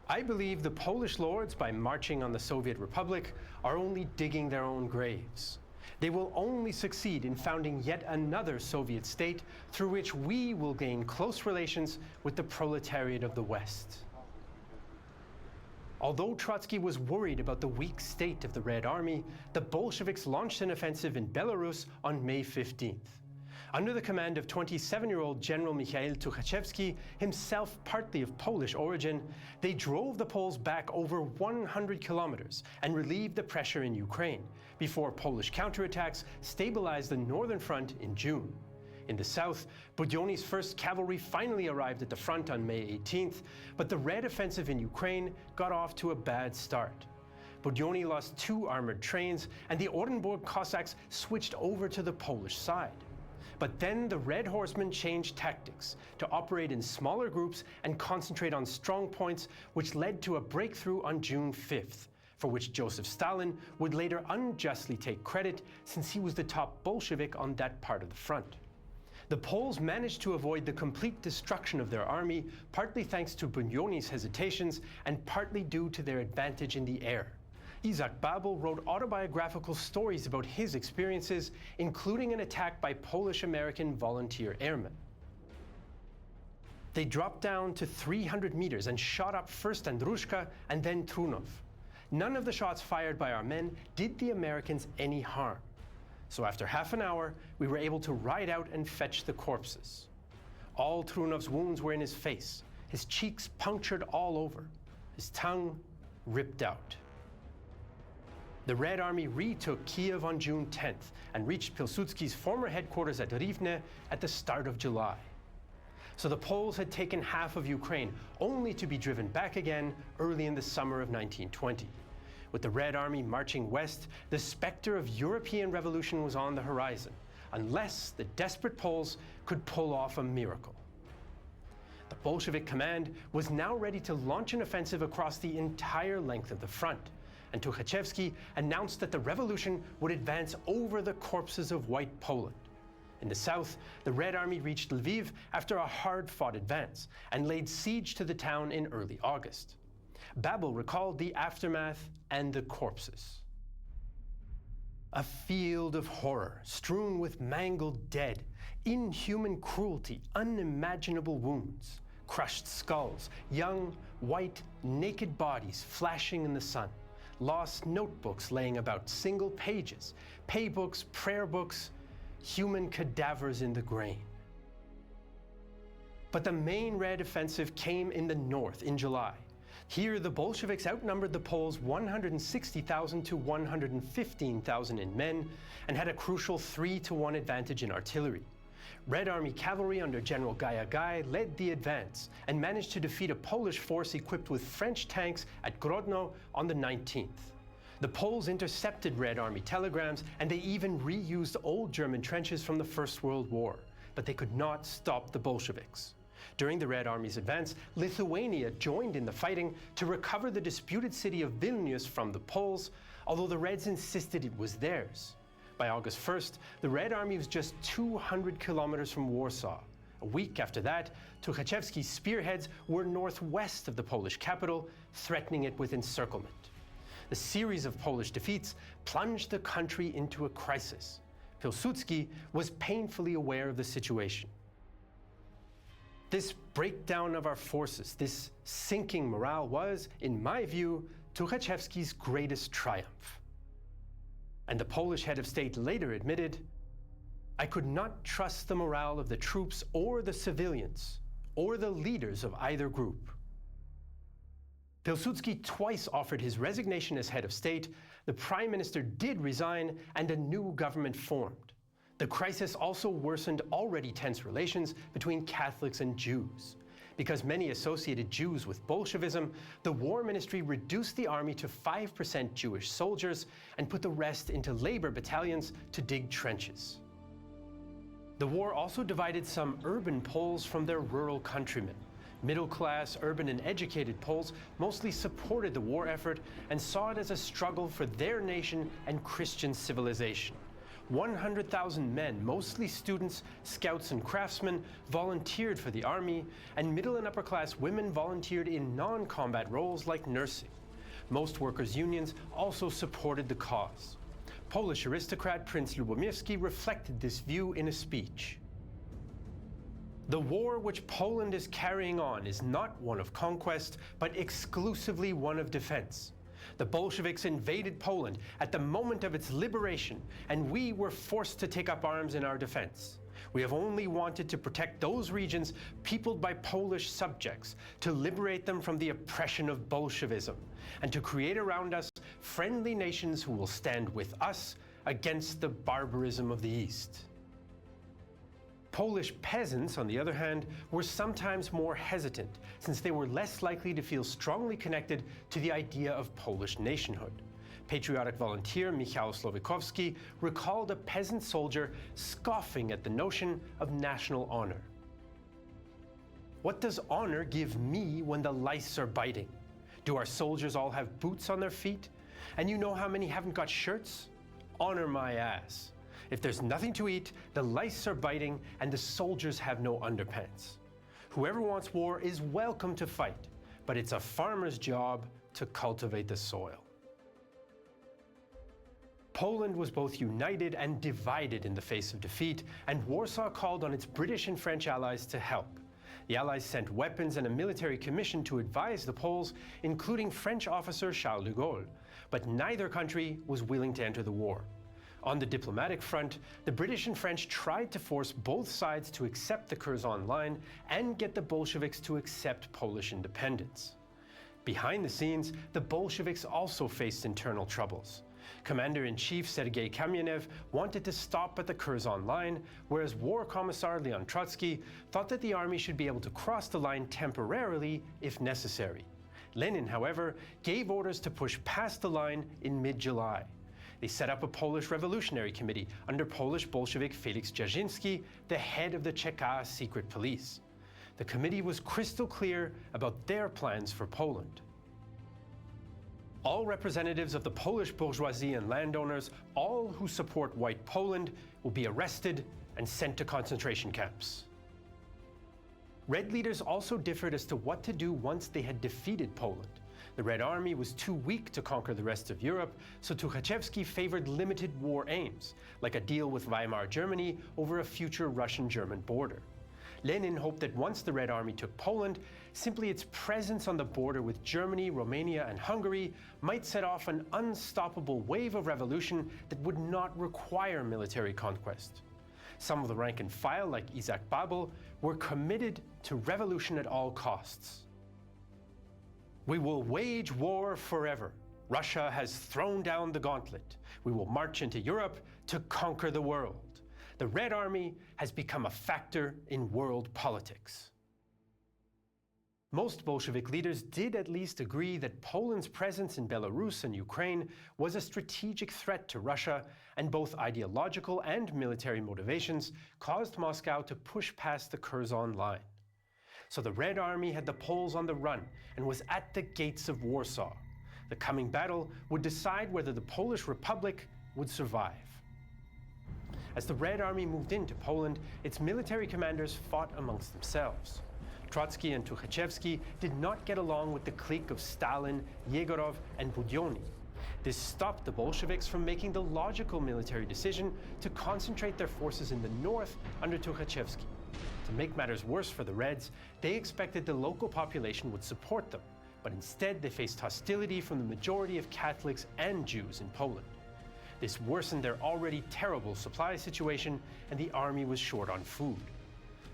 I believe the Polish lords, by marching on the Soviet Republic, are only digging their own graves. They will only succeed in founding yet another Soviet state through which we will gain close relations with the proletariat of the West. Although Trotsky was worried about the weak state of the Red Army, the Bolsheviks launched an offensive in Belarus on May 15th. Under the command of 27-year-old General Mikhail Tukhachevsky, himself partly of Polish origin, they drove the Poles back over 100 kilometers and relieved the pressure in Ukraine, before Polish counterattacks stabilized the northern front in June. In the south, Budyonny's 1st Cavalry finally arrived at the front on May 18th, but the Red offensive in Ukraine got off to a bad start. Budyonny lost 2 armored trains, and the Orenburg Cossacks switched over to the Polish side. But then the Red Horsemen changed tactics to operate in smaller groups and concentrate on strong points, which led to a breakthrough on June 5th, for which Joseph Stalin would later unjustly take credit since he was the top Bolshevik on that part of the front. The Poles managed to avoid the complete destruction of their army, partly thanks to Budyonny's hesitations and partly due to their advantage in the air. Isaac Babel wrote autobiographical stories about his experiences, including an attack by Polish-American volunteer airmen. They dropped down to 300 meters and shot up first Andrushka and then Trunov. None of the shots fired by our men did the Americans any harm. So after half an hour, we were able to ride out and fetch the corpses. All Trunov's wounds were in his face, his cheeks punctured all over, his tongue ripped out. The Red Army retook Kiev on June 10th and reached Pilsudski's former headquarters at Rivne at the start of July. So the Poles had taken half of Ukraine, only to be driven back again early in the summer of 1920. With the Red Army marching west, the specter of European revolution was on the horizon, unless the desperate Poles could pull off a miracle. The Bolshevik command was now ready to launch an offensive across the entire length of the front, and Tukhachevsky announced that the revolution would advance over the corpses of White Poland. In the south, the Red Army reached Lviv after a hard-fought advance and laid siege to the town in early August. Babel recalled the aftermath and the corpses. A field of horror, strewn with mangled dead, inhuman cruelty, unimaginable wounds, crushed skulls, young, white, naked bodies flashing in the sun, lost notebooks laying about single pages, pay books, prayer books, human cadavers in the grain. But the main Red offensive came in the north in July. Here, the Bolsheviks outnumbered the Poles 160,000 to 115,000 in men and had a crucial 3-to-1 advantage in artillery. Red Army cavalry under General Gayagai led the advance and managed to defeat a Polish force equipped with French tanks at Grodno on the 19th. The Poles intercepted Red Army telegrams and they even reused old German trenches from the First World War, but they could not stop the Bolsheviks. During the Red Army's advance, Lithuania joined in the fighting to recover the disputed city of Vilnius from the Poles, although the Reds insisted it was theirs. By August 1st, the Red Army was just 200 kilometers from Warsaw. A week after that, Tukhachevsky's spearheads were northwest of the Polish capital, threatening it with encirclement. The series of Polish defeats plunged the country into a crisis. Pilsudski was painfully aware of the situation. This breakdown of our forces, this sinking morale was, in my view, Tukhachevsky's greatest triumph. And the Polish head of state later admitted, "I could not trust the morale of the troops or the civilians, or the leaders of either group." Pilsudski twice offered his resignation as head of state, the prime minister did resign, and a new government formed. The crisis also worsened already tense relations between Catholics and Jews. Because many associated Jews with Bolshevism, the War Ministry reduced the army to 5% Jewish soldiers and put the rest into labor battalions to dig trenches. The war also divided some urban Poles from their rural countrymen. Middle-class, urban and educated Poles mostly supported the war effort and saw it as a struggle for their nation and Christian civilization. 100,000 men, mostly students, scouts and craftsmen, volunteered for the army, and middle and upper class women volunteered in non-combat roles like nursing. Most workers' unions also supported the cause. Polish aristocrat Prince Lubomirski reflected this view in a speech. "The war which Poland is carrying on is not one of conquest, but exclusively one of defense. The Bolsheviks invaded Poland at the moment of its liberation, and we were forced to take up arms in our defense. We have only wanted to protect those regions peopled by Polish subjects, to liberate them from the oppression of Bolshevism, and to create around us friendly nations who will stand with us against the barbarism of the East." Polish peasants, on the other hand, were sometimes more hesitant, since they were less likely to feel strongly connected to the idea of Polish nationhood. Patriotic volunteer Michał Słowikowski recalled a peasant soldier scoffing at the notion of national honor. "What does honor give me when the lice are biting? Do our soldiers all have boots on their feet? And you know how many haven't got shirts? Honor my ass. If there's nothing to eat, the lice are biting, and the soldiers have no underpants. Whoever wants war is welcome to fight, but it's a farmer's job to cultivate the soil." Poland was both united and divided in the face of defeat, and Warsaw called on its British and French allies to help. The Allies sent weapons and a military commission to advise the Poles, including French officer Charles de Gaulle, but neither country was willing to enter the war. On the diplomatic front, the British and French tried to force both sides to accept the Curzon Line and get the Bolsheviks to accept Polish independence. Behind the scenes, the Bolsheviks also faced internal troubles. Commander-in-Chief Sergei Kamyanev wanted to stop at the Curzon Line, whereas War Commissar Leon Trotsky thought that the army should be able to cross the line temporarily if necessary. Lenin, however, gave orders to push past the line in mid-July. They set up a Polish Revolutionary Committee under Polish Bolshevik Felix Dzerzhinsky, the head of the Cheka secret police. The committee was crystal clear about their plans for Poland. All representatives of the Polish bourgeoisie and landowners, all who support White Poland, will be arrested and sent to concentration camps. Red leaders also differed as to what to do once they had defeated Poland. The Red Army was too weak to conquer the rest of Europe, so Tukhachevsky favored limited war aims, like a deal with Weimar Germany over a future Russian-German border. Lenin hoped that once the Red Army took Poland, simply its presence on the border with Germany, Romania, and Hungary might set off an unstoppable wave of revolution that would not require military conquest. Some of the rank and file, like Isaac Babel, were committed to revolution at all costs. We will wage war forever. Russia has thrown down the gauntlet. We will march into Europe to conquer the world. The Red Army has become a factor in world politics. Most Bolshevik leaders did at least agree that Poland's presence in Belarus and Ukraine was a strategic threat to Russia, and both ideological and military motivations caused Moscow to push past the Curzon line. So the Red Army had the Poles on the run and was at the gates of Warsaw. The coming battle would decide whether the Polish Republic would survive. As the Red Army moved into Poland, its military commanders fought amongst themselves. Trotsky and Tukhachevsky did not get along with the clique of Stalin, Yegorov, and Budyonny. This stopped the Bolsheviks from making the logical military decision to concentrate their forces in the north under Tukhachevsky. To make matters worse for the Reds, they expected the local population would support them, but instead they faced hostility from the majority of Catholics and Jews in Poland. This worsened their already terrible supply situation, and the army was short on food.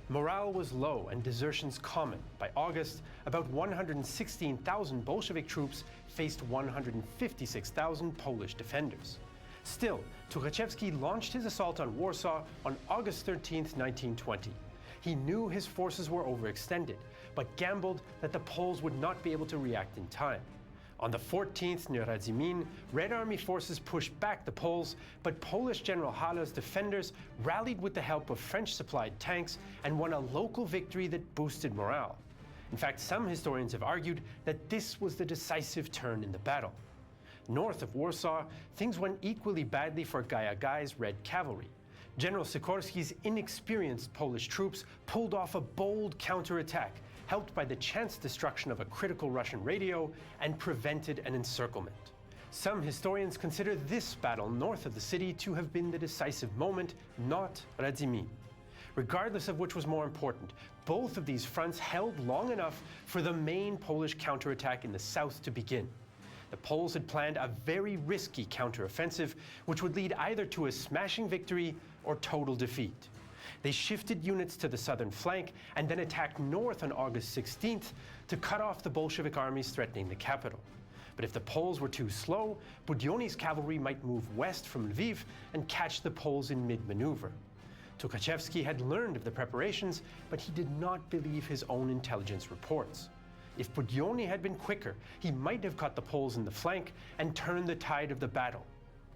Morale was low and desertions common. By August, about 116,000 Bolshevik troops faced 156,000 Polish defenders. Still, Tukhachevsky launched his assault on Warsaw on August 13, 1920. He knew his forces were overextended, but gambled that the Poles would not be able to react in time. On the 14th, near Radzimin, Red Army forces pushed back the Poles, but Polish General Halle's defenders rallied with the help of French-supplied tanks and won a local victory that boosted morale. In fact, some historians have argued that this was the decisive turn in the battle. North of Warsaw, things went equally badly for Gajagaj's Red Cavalry. General Sikorski's inexperienced Polish troops pulled off a bold counterattack, helped by the chance destruction of a critical Russian radio, and prevented an encirclement. Some historians consider this battle north of the city to have been the decisive moment, not Radzimin. Regardless of which was more important, both of these fronts held long enough for the main Polish counterattack in the south to begin. The Poles had planned a very risky counteroffensive, which would lead either to a smashing victory or total defeat. They shifted units to the southern flank and then attacked north on August 16th to cut off the Bolshevik armies threatening the capital. But if the Poles were too slow, Budyonny's cavalry might move west from Lviv and catch the Poles in mid-maneuver. Tukhachevsky had learned of the preparations, but he did not believe his own intelligence reports. If Budyonny had been quicker, he might have caught the Poles in the flank and turned the tide of the battle.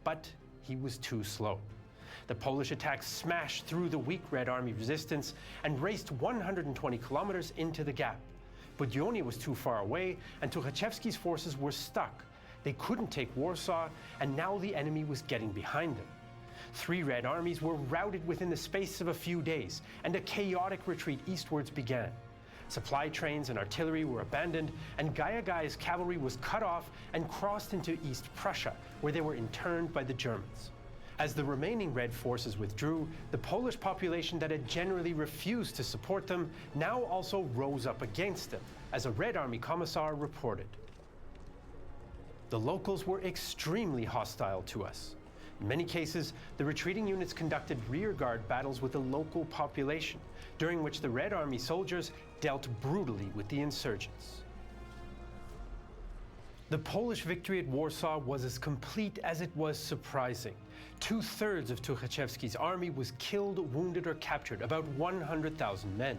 But he was too slow. The Polish attack smashed through the weak Red Army resistance and raced 120 kilometers into the gap. Budyonny was too far away, and Tukhachevsky's forces were stuck. They couldn't take Warsaw, and now the enemy was getting behind them. 3 Red armies were routed within the space of a few days, and a chaotic retreat eastwards began. Supply trains and artillery were abandoned, and Gajagaj's cavalry was cut off and crossed into East Prussia, where they were interned by the Germans. As the remaining Red forces withdrew, the Polish population that had generally refused to support them now also rose up against them, as a Red Army commissar reported. The locals were extremely hostile to us. In many cases, the retreating units conducted rearguard battles with the local population, during which the Red Army soldiers dealt brutally with the insurgents. The Polish victory at Warsaw was as complete as it was surprising. 2/3 of Tukhachevsky's army was killed, wounded, or captured, about 100,000 men.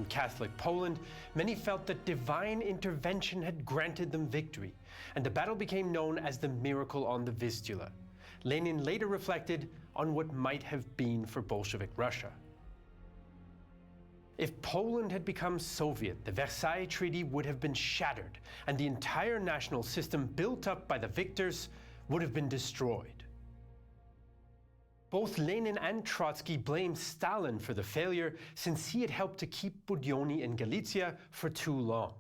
In Catholic Poland, many felt that divine intervention had granted them victory, and the battle became known as the Miracle on the Vistula. Lenin later reflected on what might have been for Bolshevik Russia. If Poland had become Soviet, the Versailles Treaty would have been shattered, and the entire national system built up by the victors would have been destroyed. Both Lenin and Trotsky blamed Stalin for the failure, since he had helped to keep Budyonny in Galicia for too long.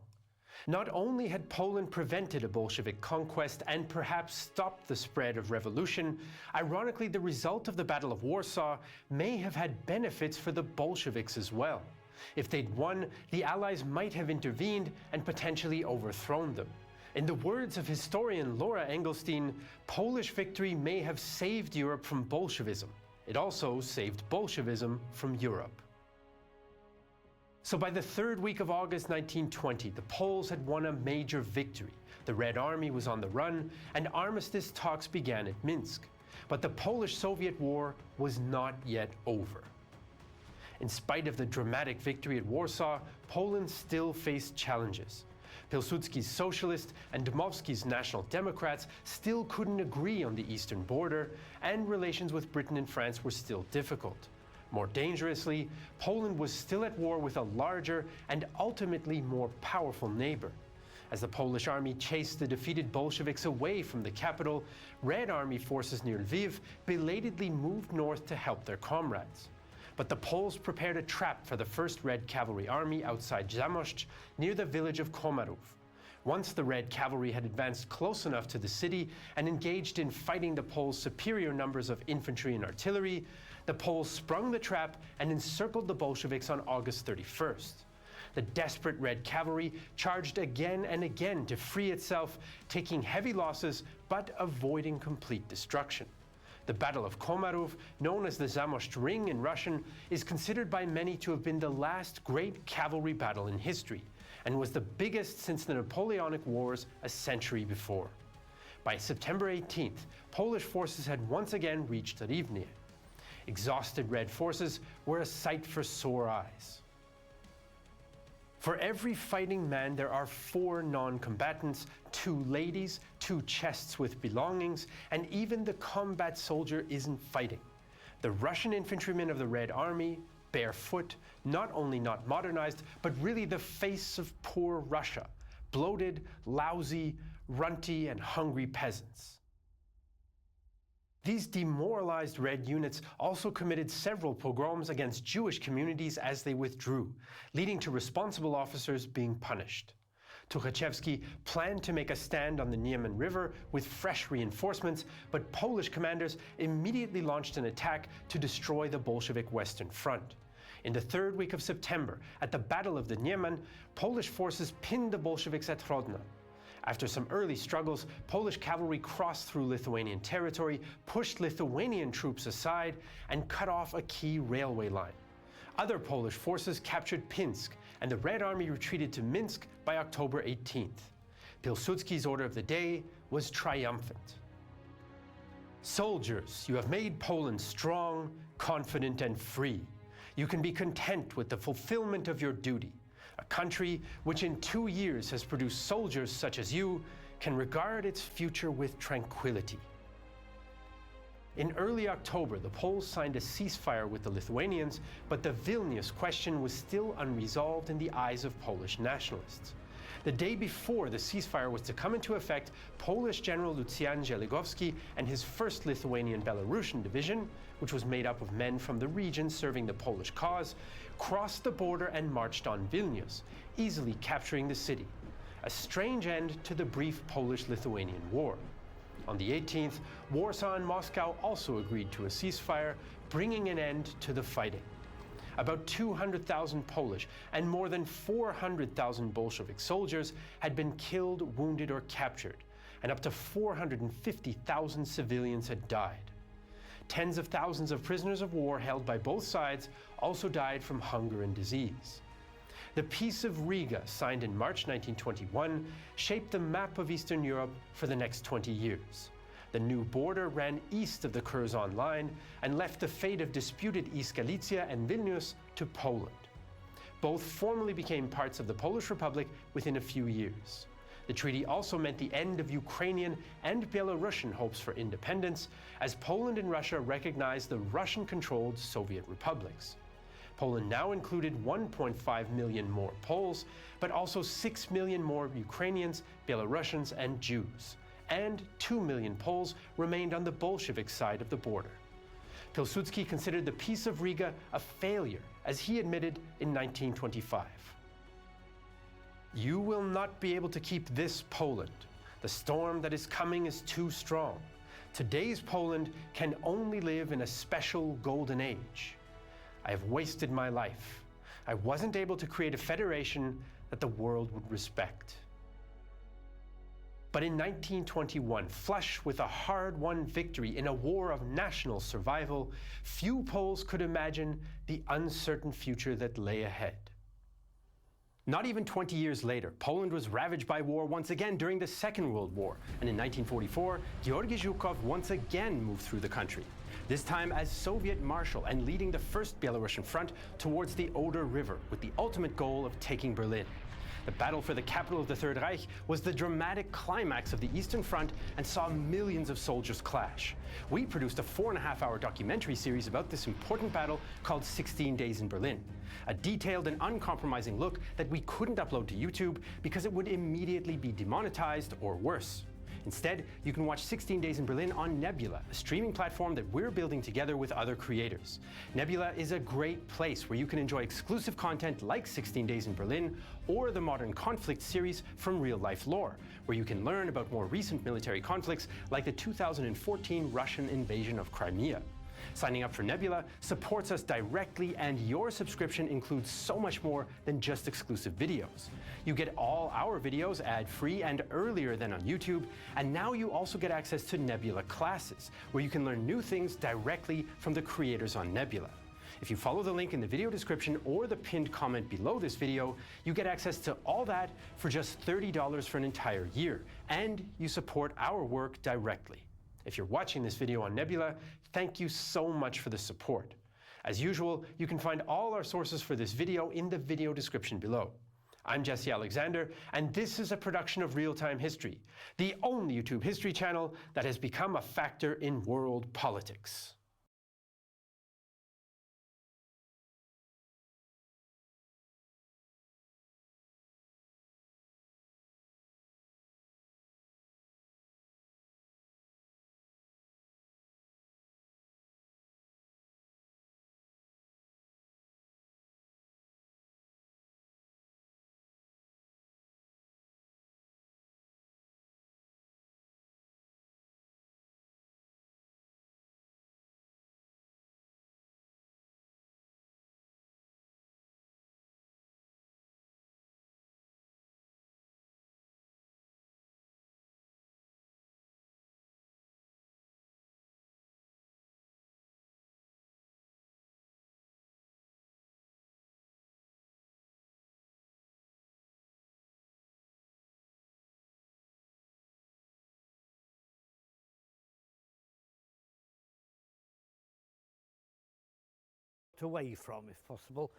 Not only had Poland prevented a Bolshevik conquest and perhaps stopped the spread of revolution, ironically the result of the Battle of Warsaw may have had benefits for the Bolsheviks as well. If they'd won, the Allies might have intervened and potentially overthrown them. In the words of historian Laura Engelstein, Polish victory may have saved Europe from Bolshevism. It also saved Bolshevism from Europe. So by the third week of August 1920, the Poles had won a major victory. The Red Army was on the run, and armistice talks began at Minsk. But the Polish-Soviet War was not yet over. In spite of the dramatic victory at Warsaw, Poland still faced challenges. Pilsudski's Socialists and Dmowski's National Democrats still couldn't agree on the eastern border, and relations with Britain and France were still difficult. More dangerously, Poland was still at war with a larger and ultimately more powerful neighbor. As the Polish army chased the defeated Bolsheviks away from the capital, Red Army forces near Lviv belatedly moved north to help their comrades. But the Poles prepared a trap for the 1st Red Cavalry Army outside Zamość, near the village of Komarów. Once the Red Cavalry had advanced close enough to the city and engaged in fighting the Poles' superior numbers of infantry and artillery, the Poles sprung the trap and encircled the Bolsheviks on August 31st. The desperate Red Cavalry charged again and again to free itself, taking heavy losses but avoiding complete destruction. The Battle of Komarów, known as the Zamość Ring in Russian, is considered by many to have been the last great cavalry battle in history, and was the biggest since the Napoleonic Wars a century before. By September 18th, Polish forces had once again reached Rivne. Exhausted Red forces were a sight for sore eyes. For every fighting man, there are 4 non-combatants, 2 ladies, 2 chests with belongings, and even the combat soldier isn't fighting. The Russian infantrymen of the Red Army, barefoot, not only not modernized, but really the face of poor Russia, bloated, lousy, runty, and hungry peasants. These demoralized Red units also committed several pogroms against Jewish communities as they withdrew, leading to responsible officers being punished. Tuchachevsky planned to make a stand on the Niemen River with fresh reinforcements, but Polish commanders immediately launched an attack to destroy the Bolshevik Western Front. In the 3rd week of September, at the Battle of the Niemen, Polish forces pinned the Bolsheviks at Hrodno. After some early struggles, Polish cavalry crossed through Lithuanian territory, pushed Lithuanian troops aside, and cut off a key railway line. Other Polish forces captured Pinsk, and the Red Army retreated to Minsk by October 18th. Pilsudski's order of the day was triumphant. Soldiers, you have made Poland strong, confident, and free. You can be content with the fulfillment of your duty. A country which in 2 years has produced soldiers such as you can regard its future with tranquility. In early October, the Poles signed a ceasefire with the Lithuanians, but the Vilnius question was still unresolved in the eyes of Polish nationalists. The day before the ceasefire was to come into effect, Polish General Lucjan Żeligowski and his 1st Lithuanian Belarusian Division, which was made up of men from the region serving the Polish cause, crossed the border and marched on Vilnius, easily capturing the city. A strange end to the brief Polish-Lithuanian War. On the 18th, Warsaw and Moscow also agreed to a ceasefire, bringing an end to the fighting. About 200,000 Polish and more than 400,000 Bolshevik soldiers had been killed, wounded, or captured, and up to 450,000 civilians had died. Tens of thousands of prisoners of war held by both sides also died from hunger and disease. The Peace of Riga, signed in March 1921, shaped the map of Eastern Europe for the next 20 years. The new border ran east of the Curzon line and left the fate of disputed East Galicia and Vilnius to Poland. Both formally became parts of the Polish Republic within a few years. The treaty also meant the end of Ukrainian and Belarusian hopes for independence, as Poland and Russia recognized the Russian-controlled Soviet republics. Poland now included 1.5 million more Poles, but also 6 million more Ukrainians, Belarusians, and Jews. And 2 million Poles remained on the Bolshevik side of the border. Pilsudski considered the Peace of Riga a failure, as he admitted in 1925. You will not be able to keep this Poland. The storm that is coming is too strong. Today's Poland can only live in a special golden age. I have wasted my life. I wasn't able to create a federation that the world would respect. But in 1921, flush with a hard-won victory in a war of national survival, few Poles could imagine the uncertain future that lay ahead. Not even 20 years later, Poland was ravaged by war once again during the Second World War, and in 1944, Georgy Zhukov once again moved through the country, this time as Soviet Marshal and leading the First Belarusian Front towards the Oder River with the ultimate goal of taking Berlin. The battle for the capital of the Third Reich was the dramatic climax of the Eastern Front and saw millions of soldiers clash. We produced a 4.5-hour documentary series about this important battle called 16 Days in Berlin, a detailed and uncompromising look that we couldn't upload to YouTube because it would immediately be demonetized or worse. Instead, you can watch 16 Days in Berlin on Nebula, a streaming platform that we're building together with other creators. Nebula is a great place where you can enjoy exclusive content like 16 Days in Berlin or the Modern Conflict series from Real Life Lore, where you can learn about more recent military conflicts like the 2014 Russian invasion of Crimea. Signing up for Nebula supports us directly, and your subscription includes so much more than just exclusive videos. You get all our videos ad-free and earlier than on YouTube, and now you also get access to Nebula classes, where you can learn new things directly from the creators on Nebula. If you follow the link in the video description or the pinned comment below this video, you get access to all that for just $30 for an entire year, and you support our work directly. If you're watching this video on Nebula, thank you so much for the support. As usual, you can find all our sources for this video in the video description below. I'm Jesse Alexander, and this is a production of Real Time History, the only YouTube history channel that has become a factor in world politics. Away from, if possible.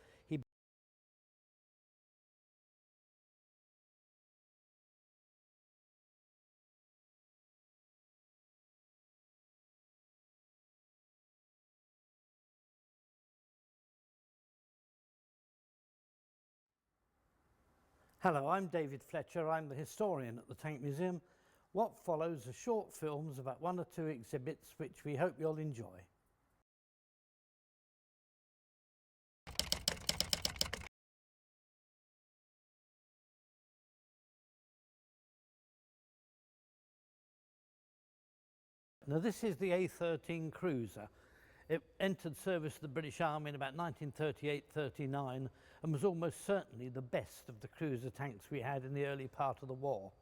Hello, I'm David Fletcher. I'm the historian at the Tank Museum. What follows are short films about one or two exhibits which we hope you'll enjoy. Now this is the A13 Cruiser. It entered service of the British Army in about 1938-39 and was almost certainly the best of the cruiser tanks we had in the early part of the war.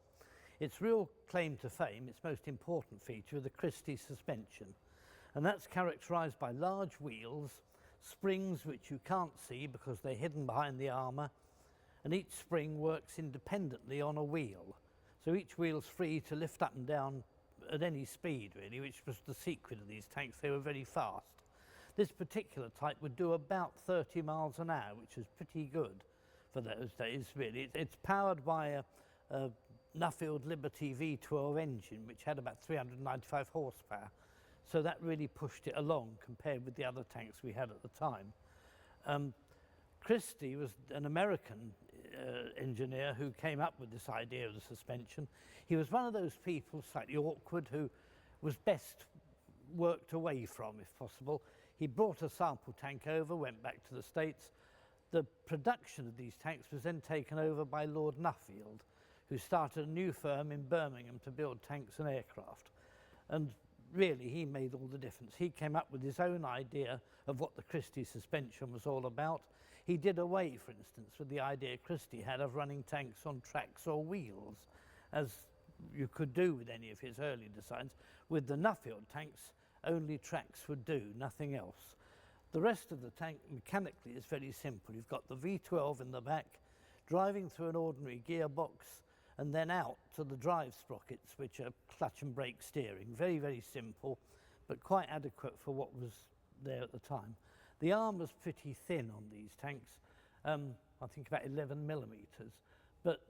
Its real claim to fame, its most important feature, are the Christie suspension. And that's characterised by large wheels, springs which you can't see because they're hidden behind the armour, and each spring works independently on a wheel. So each wheel's free to lift up and down at any speed, really, which was the secret of these tanks. They were very fast. This particular type would do about 30 miles an hour, which was pretty good for those days, really. It's powered by a Nuffield Liberty V12 engine, which had about 395 horsepower. So that really pushed it along compared with the other tanks we had at the time. Christie was an American engineer who came up with this idea of the suspension. He was one of those people, slightly awkward, who was best worked away from, if possible. He brought a sample tank over, went back to the States. The production of these tanks was then taken over by Lord Nuffield, who started a new firm in Birmingham to build tanks and aircraft. And really, he made all the difference. He came up with his own idea of what the Christie suspension was all about. He did away, for instance, with the idea Christie had of running tanks on tracks or wheels, as you could do with any of his early designs. With the Nuffield tanks, only tracks would do, nothing else. The rest of the tank mechanically is very simple. You've got the V12 in the back, driving through an ordinary gearbox, and then out to the drive sprockets, which are clutch and brake steering. Very, very simple, but quite adequate for what was there at the time. The arm was pretty thin on these tanks, I think about 11 millimeters, but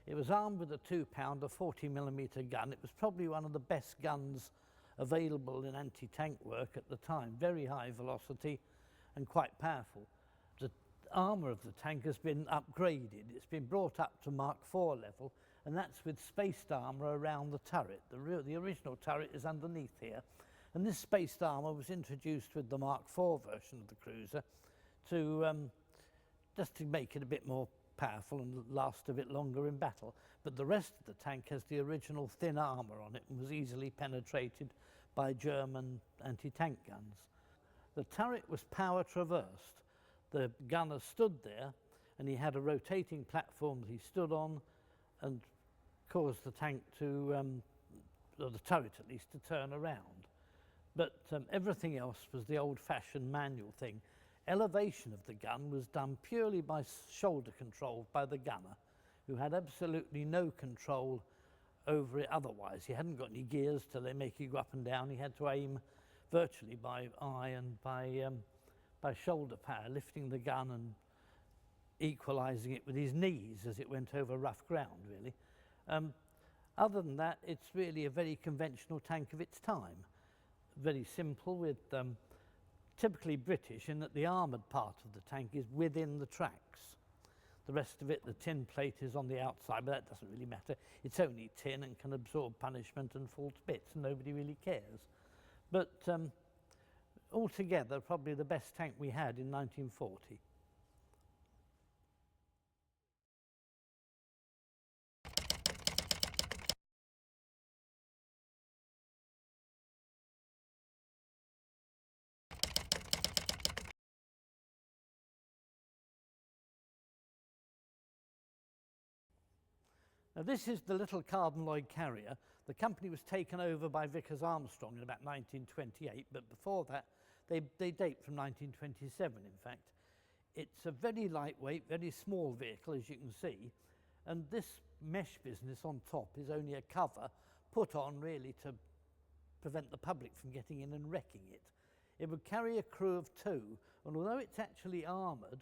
it was armed with a 2-pounder 40-millimeter gun. It was probably one of the best guns available in anti-tank work at the time. Very high velocity and quite powerful. The armour of the tank has been upgraded. It's been brought up to Mark IV level, and that's with spaced armour around the turret. The original turret is underneath here, and this spaced armour was introduced with the Mark IV version of the cruiser to just to make it a bit more powerful and last a bit longer in battle. But the rest of the tank has the original thin armour on it and was easily penetrated by German anti-tank guns. The turret was power traversed. The gunner stood there and he had a rotating platform that he stood on and caused the tank to, or the turret at least, to turn around. But everything else was the old-fashioned manual thing. Elevation of the gun was done purely by shoulder control by the gunner, who had absolutely no control over it otherwise. He hadn't got any gears till they make you go up and down. He had to aim virtually by eye and by shoulder power, lifting the gun and equalising it with his knees as it went over rough ground, really. Other than that, it's really a very conventional tank of its time. Very simple, with typically British in that the armoured part of the tank is within the tracks. The rest of it, the tin plate, is on the outside, but that doesn't really matter. It's only tin and can absorb punishment and fall to bits, and nobody really cares. But altogether, probably the best tank we had in 1940. Now, this is the little Carden Loyd carrier. The company was taken over by Vickers Armstrong in about 1928, but before that, they date from 1927, in fact. It's a very lightweight, very small vehicle, as you can see, and this mesh business on top is only a cover put on, really, to prevent the public from getting in and wrecking it. It would carry a crew of 2, and although it's actually armoured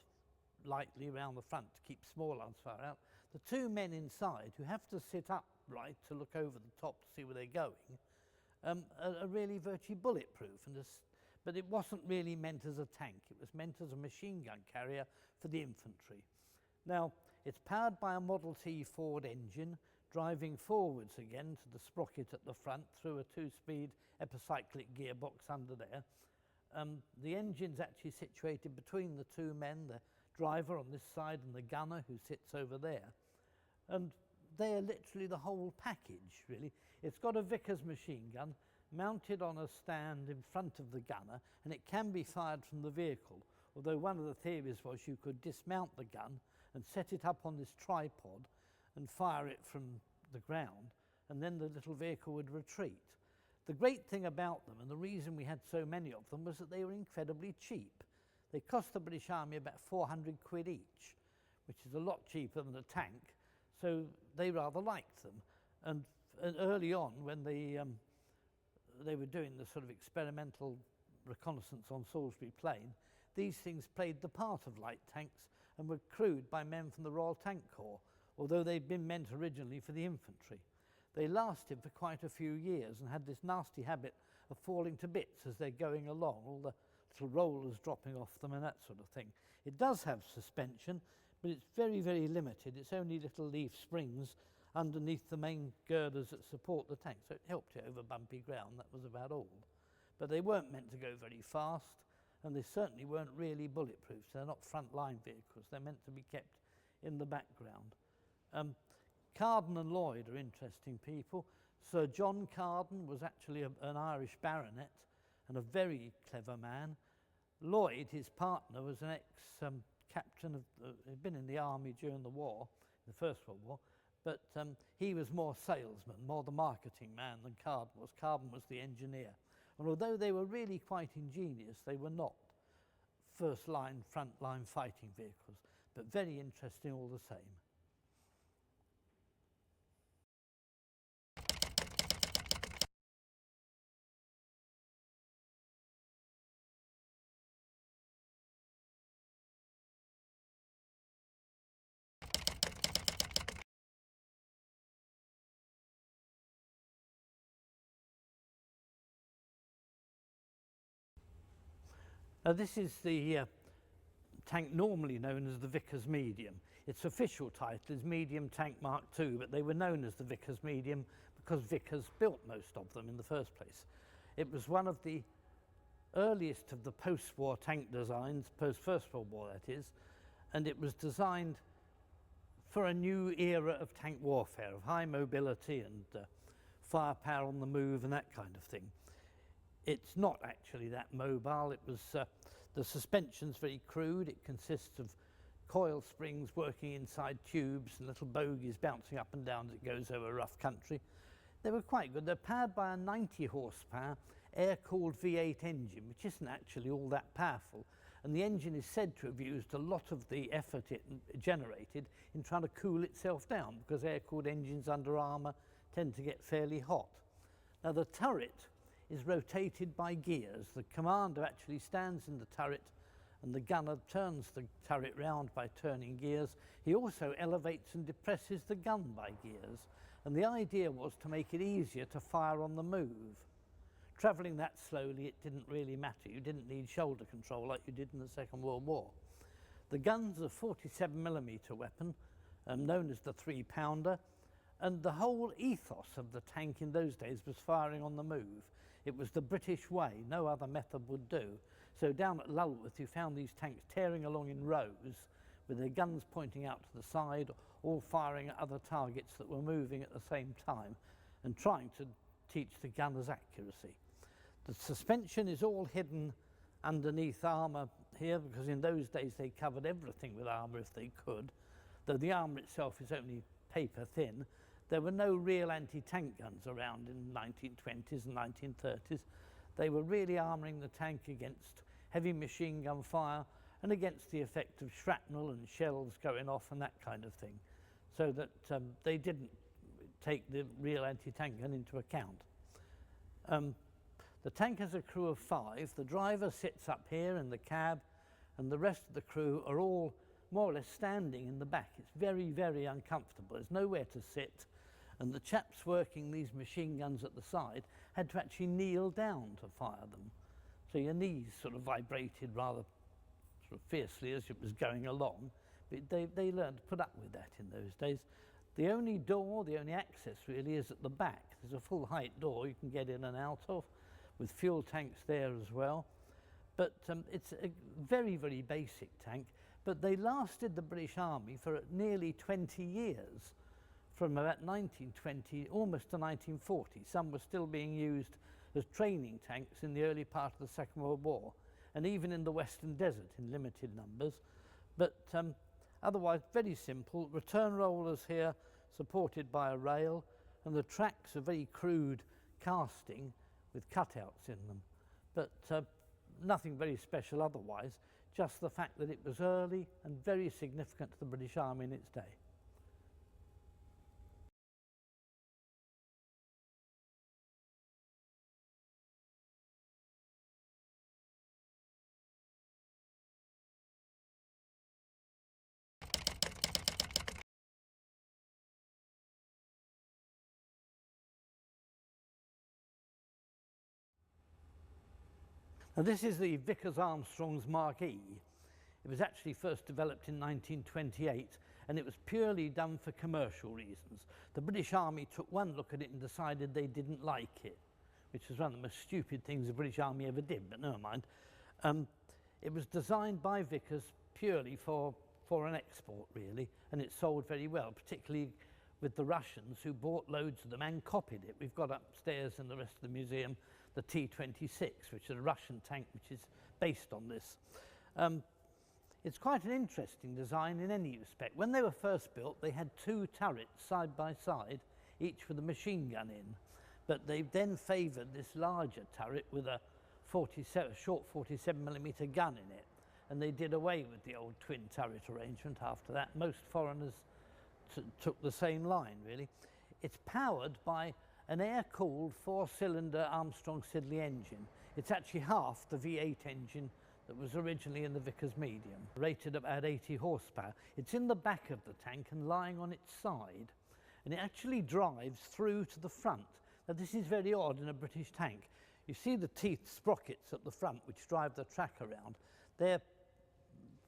lightly around the front to keep small arms far out, the 2 men inside, who have to sit upright to look over the top to see where they're going, are really virtually bulletproof. But it wasn't really meant as a tank. It was meant as a machine gun carrier for the infantry. Now, it's powered by a Model T Ford engine, driving forwards again to the sprocket at the front through a 2-speed epicyclic gearbox under there. The engine's actually situated between the 2 men, the driver on this side and the gunner who sits over there. And they are literally the whole package, really. It's got a Vickers machine gun mounted on a stand in front of the gunner, and it can be fired from the vehicle, although one of the theories was you could dismount the gun and set it up on this tripod and fire it from the ground, and then the little vehicle would retreat. The great thing about them, and the reason we had so many of them, was that they were incredibly cheap. They cost the British Army about 400 quid each, which is a lot cheaper than a tank, so they rather liked them. And early on, when they were doing the sort of experimental reconnaissance on Salisbury Plain, these things played the part of light tanks and were crewed by men from the Royal Tank Corps, although they'd been meant originally for the infantry. They lasted for quite a few years and had this nasty habit of falling to bits as they're going along, all the little rollers dropping off them and that sort of thing. It does have suspension, but it's very, very limited. It's only little leaf springs underneath the main girders that support the tank, so it helped it over bumpy ground. That was about all. But they weren't meant to go very fast, and they certainly weren't really bulletproof. They're not front-line vehicles. They're meant to be kept in the background. Carden and Lloyd are interesting people. Sir John Carden was actually an Irish baronet and a very clever man. Lloyd, his partner, was an ex-captain of, he'd been in the army during the war, the First World War, but he was more salesman, more the marketing man than Carden was. Carden was the engineer. And although they were really quite ingenious, they were not first-line, front-line fighting vehicles, but very interesting all the same. This is the tank normally known as the Vickers Medium. Its official title is Medium Tank Mark II, but they were known as the Vickers Medium because Vickers built most of them in the first place. It was one of the earliest of the post-war tank designs, post-First World War that is, and it was designed for a new era of tank warfare, of high mobility and firepower on the move and that kind of thing. It's not actually that mobile. It was the suspension's very crude. It consists of coil springs working inside tubes and little bogies bouncing up and down as it goes over rough country. They were quite good. They're powered by a 90 horsepower air-cooled V8 engine, which isn't actually all that powerful. And the engine is said to have used a lot of the effort it generated in trying to cool itself down, because air-cooled engines under armour tend to get fairly hot. Now the turret is rotated by gears. The commander actually stands in the turret and the gunner turns the turret round by turning gears. He also elevates and depresses the gun by gears. And the idea was to make it easier to fire on the move. Travelling that slowly, it didn't really matter. You didn't need shoulder control like you did in the Second World War. The gun's a 47mm weapon, known as the 3-pounder, and the whole ethos of the tank in those days was firing on the move. It was the British way. No other method would do. So down at Lulworth, you found these tanks tearing along in rows with their guns pointing out to the side, all firing at other targets that were moving at the same time and trying to teach the gunners accuracy. The suspension is all hidden underneath armour here, because in those days they covered everything with armour if they could. Though the armour itself is only paper thin, there were no real anti-tank guns around in the 1920s and 1930s. They were really armouring the tank against heavy machine gun fire and against the effect of shrapnel and shells going off and that kind of thing, so that they didn't take the real anti-tank gun into account. The tank has a crew of 5. The driver sits up here in the cab, and the rest of the crew are all more or less standing in the back. It's very, very uncomfortable. There's nowhere to sit. And the chaps working these machine guns at the side had to actually kneel down to fire them. So your knees sort of vibrated rather sort of fiercely as it was going along. But they learned to put up with that in those days. The only door, the only access really is at the back. There's a full height door you can get in and out of, with fuel tanks there as well. But it's a very, very basic tank. But they lasted the British Army for nearly 20 years. From about 1920 almost to 1940. Some were still being used as training tanks in the early part of the Second World War, and even in the Western Desert in limited numbers. But otherwise very simple. Return rollers here supported by a rail, and the tracks are very crude casting with cutouts in them. But nothing very special otherwise, just the fact that it was early and very significant to the British Army in its day. Now this is the Vickers Armstrong's Mark E. It was actually first developed in 1928 and it was purely done for commercial reasons. The British Army took one look at it and decided they didn't like it, which was one of the most stupid things the British Army ever did, but never mind. It was designed by Vickers purely for an export, really, and it sold very well, particularly with the Russians who bought loads of them and copied it. We've got upstairs in the rest of the museum the T-26, which is a Russian tank which is based on this. It's quite an interesting design in any respect. When they were first built, they had two turrets side by side, each with a machine gun in. But they then favoured this larger turret with a short 47mm gun in it. And they did away with the old twin turret arrangement after that. Most foreigners took the same line, really. It's powered by an air-cooled 4-cylinder Armstrong Siddeley engine. It's actually half the V8 engine that was originally in the Vickers Medium, rated about 80 horsepower. It's in the back of the tank and lying on its side, and it actually drives through to the front. Now this is very odd in a British tank. You see the teeth sprockets at the front which drive the track around. They're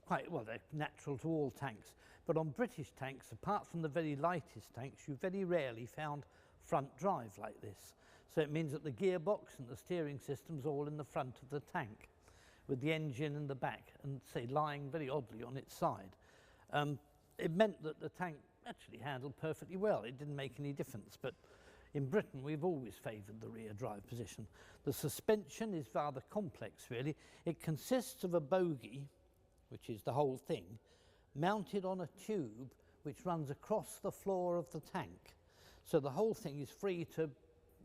quite, well, they're natural to all tanks, but on British tanks, apart from the very lightest tanks, you very rarely found front drive like this. So it means that the gearbox and the steering system's all in the front of the tank, with the engine in the back and, say, lying very oddly on its side. It meant that the tank actually handled perfectly well. It didn't make any difference, but in Britain we've always favoured the rear drive position. The suspension is rather complex, really. It consists of a bogie, which is the whole thing, mounted on a tube which runs across the floor of the tank. So the whole thing is free to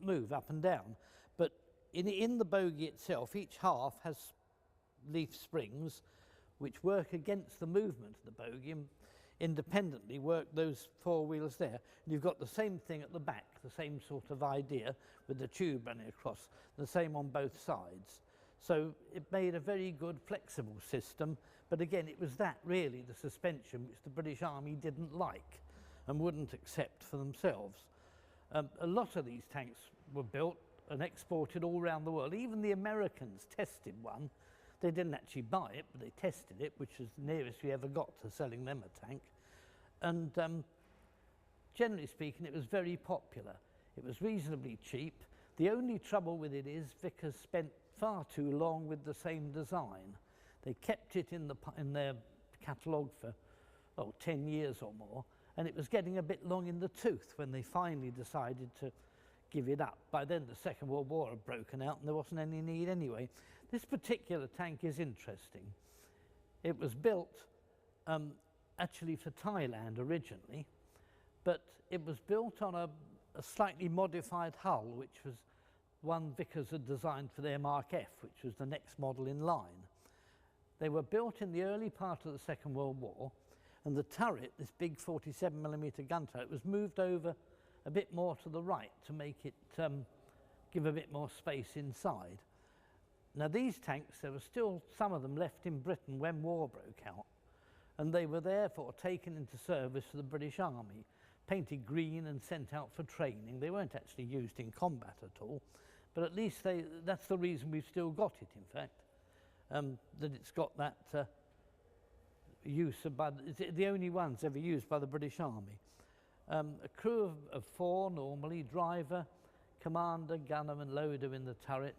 move up and down. But in the bogie itself, each half has leaf springs which work against the movement of the bogie and independently work those four wheels there. And you've got the same thing at the back, the same sort of idea with the tube running across, the same on both sides. So it made a very good flexible system, but again it was that really, the suspension, which the British Army didn't like and wouldn't accept for themselves. A lot of these tanks were built and exported all around the world. Even the Americans tested one. They didn't actually buy it, but they tested it, which was the nearest we ever got to selling them a tank. And generally speaking, it was very popular. It was reasonably cheap. The only trouble with it is Vickers spent far too long with the same design. They kept it in their catalogue for 10 years or more, and it was getting a bit long in the tooth when they finally decided to give it up. By then the Second World War had broken out and there wasn't any need anyway. This particular tank is interesting. It was built actually for Thailand originally, but it was built on a slightly modified hull, which was one Vickers had designed for their Mark F, which was the next model in line. They were built in the early part of the Second World War, and the turret, this big 47mm gun turret, was moved over a bit more to the right to make it give a bit more space inside. Now these tanks, there were still some of them left in Britain when war broke out, and they were therefore taken into service for the British Army, painted green and sent out for training. They weren't actually used in combat at all, but at least that's the reason we've still got it, in fact, that it's got that use it's the only ones ever used by the British Army. A crew of 4 normally, driver, commander, gunner and loader in the turret,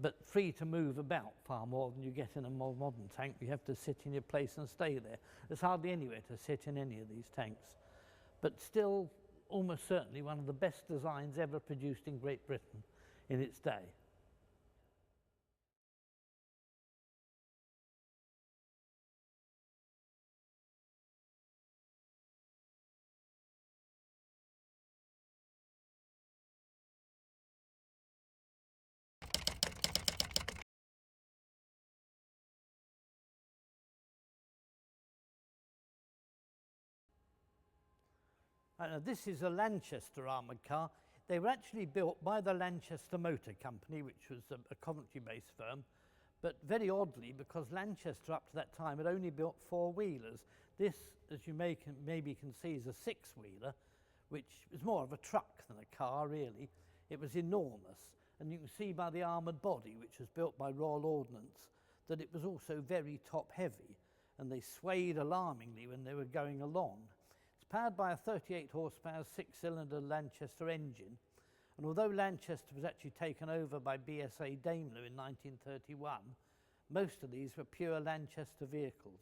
but free to move about far more than you get in a more modern tank. You have to sit in your place and stay there. There's hardly anywhere to sit in any of these tanks, but still almost certainly one of the best designs ever produced in Great Britain in its day. This is a Lanchester armoured car. They were actually built by the Lanchester Motor Company, which was a Coventry-based firm, but very oddly, because Lanchester up to that time had only built 4-wheelers. This, as you maybe can see, is a 6-wheeler, which is more of a truck than a car, really. It was enormous, And you can see by the armoured body, which was built by Royal Ordnance, that it was also very top heavy, and they swayed alarmingly when they were going along. It's powered by a 38 horsepower 6-cylinder Lanchester engine, and although Lanchester was actually taken over by BSA Daimler in 1931, most of these were pure Lanchester vehicles.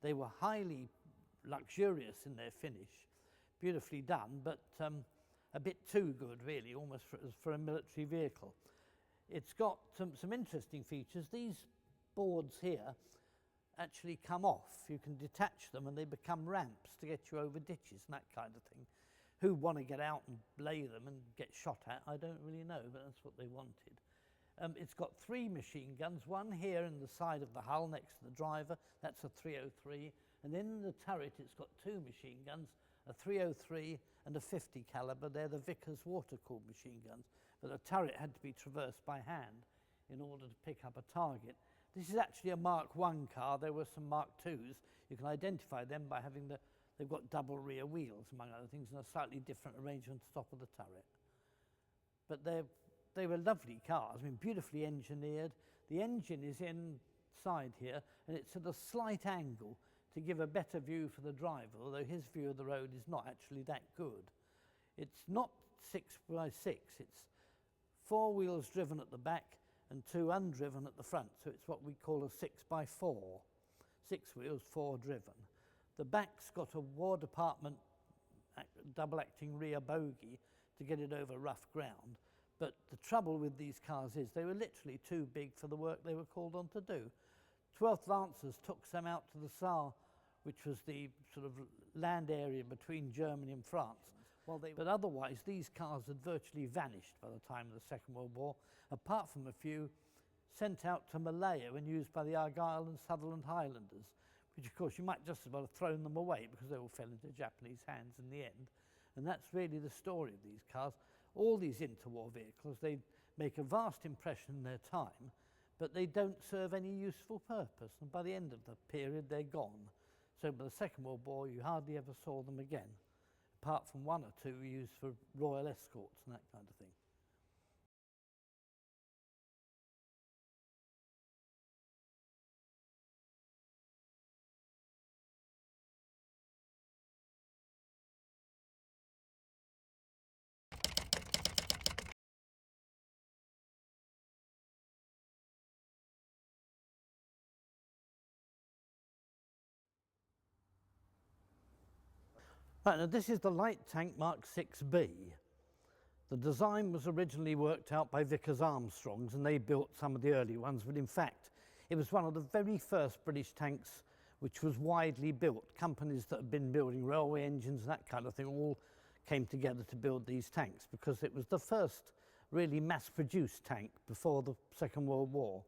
They were highly luxurious in their finish, beautifully done, but a bit too good really, almost for a military vehicle. It's got some interesting features. These boards here actually come off. You can detach them and they become ramps to get you over ditches and that kind of thing. Who want to get out and lay them and get shot at, I don't really know, but that's what they wanted. It's got 3 machine guns, one here in the side of the hull next to the driver, that's a 303, and then in the turret it's got 2 machine guns, a 303 and a 50 caliber. They're the Vickers water-cooled machine guns, but the turret had to be traversed by hand in order to pick up a target. This is actually a Mark I car. There were some Mark IIs. You can identify them by having they've got double rear wheels, among other things, and a slightly different arrangement at the top of the turret. But they were lovely cars, I mean, beautifully engineered. The engine is inside here, and it's at a slight angle to give a better view for the driver, although his view of the road is not actually that good. It's not 6x6, it's 4 wheels driven at the back and 2 undriven at the front, so it's what we call a 6x4. 6 wheels, 4 driven. The back's got a War Department double-acting rear bogie to get it over rough ground. But the trouble with these cars is they were literally too big for the work they were called on to do. 12th Lancers took some out to the Saar, which was the sort of land area between Germany and France. But otherwise, these cars had virtually vanished by the time of the Second World War, apart from a few sent out to Malaya and used by the Argyll and Sutherland Highlanders, which of course you might just as well have thrown them away because they all fell into Japanese hands in the end. And that's really the story of these cars. All these interwar vehicles, they make a vast impression in their time, but they don't serve any useful purpose. And by the end of the period, they're gone. So by the Second World War, you hardly ever saw them again, apart from 1 or 2 used for royal escorts and that kind of thing. Right, now this is the light tank Mark 6B. The design was originally worked out by Vickers Armstrongs, and they built some of the early ones, but in fact it was one of the very first British tanks which was widely built. Companies that had been building railway engines and that kind of thing all came together to build these tanks because it was the first really mass-produced tank before the Second World War.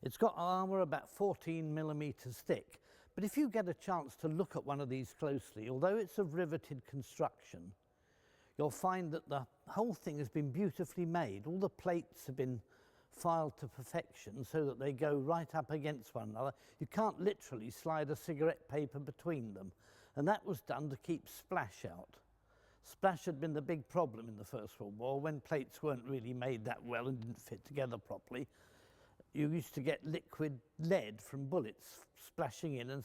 It's got armour about 14 millimetres thick. But if you get a chance to look at one of these closely, although it's of riveted construction, you'll find that the whole thing has been beautifully made. All the plates have been filed to perfection so that they go right up against one another. You can't literally slide a cigarette paper between them. And that was done to keep splash out. Splash had been the big problem in the First World War when plates weren't really made that well and didn't fit together properly. You used to get liquid lead from bullets splashing in and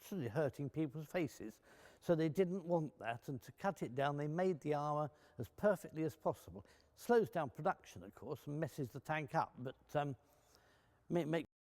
sort of hurting people's faces. So they didn't want that, and to cut it down, they made the armour as perfectly as possible. Slows down production, of course, and messes the tank up, but makes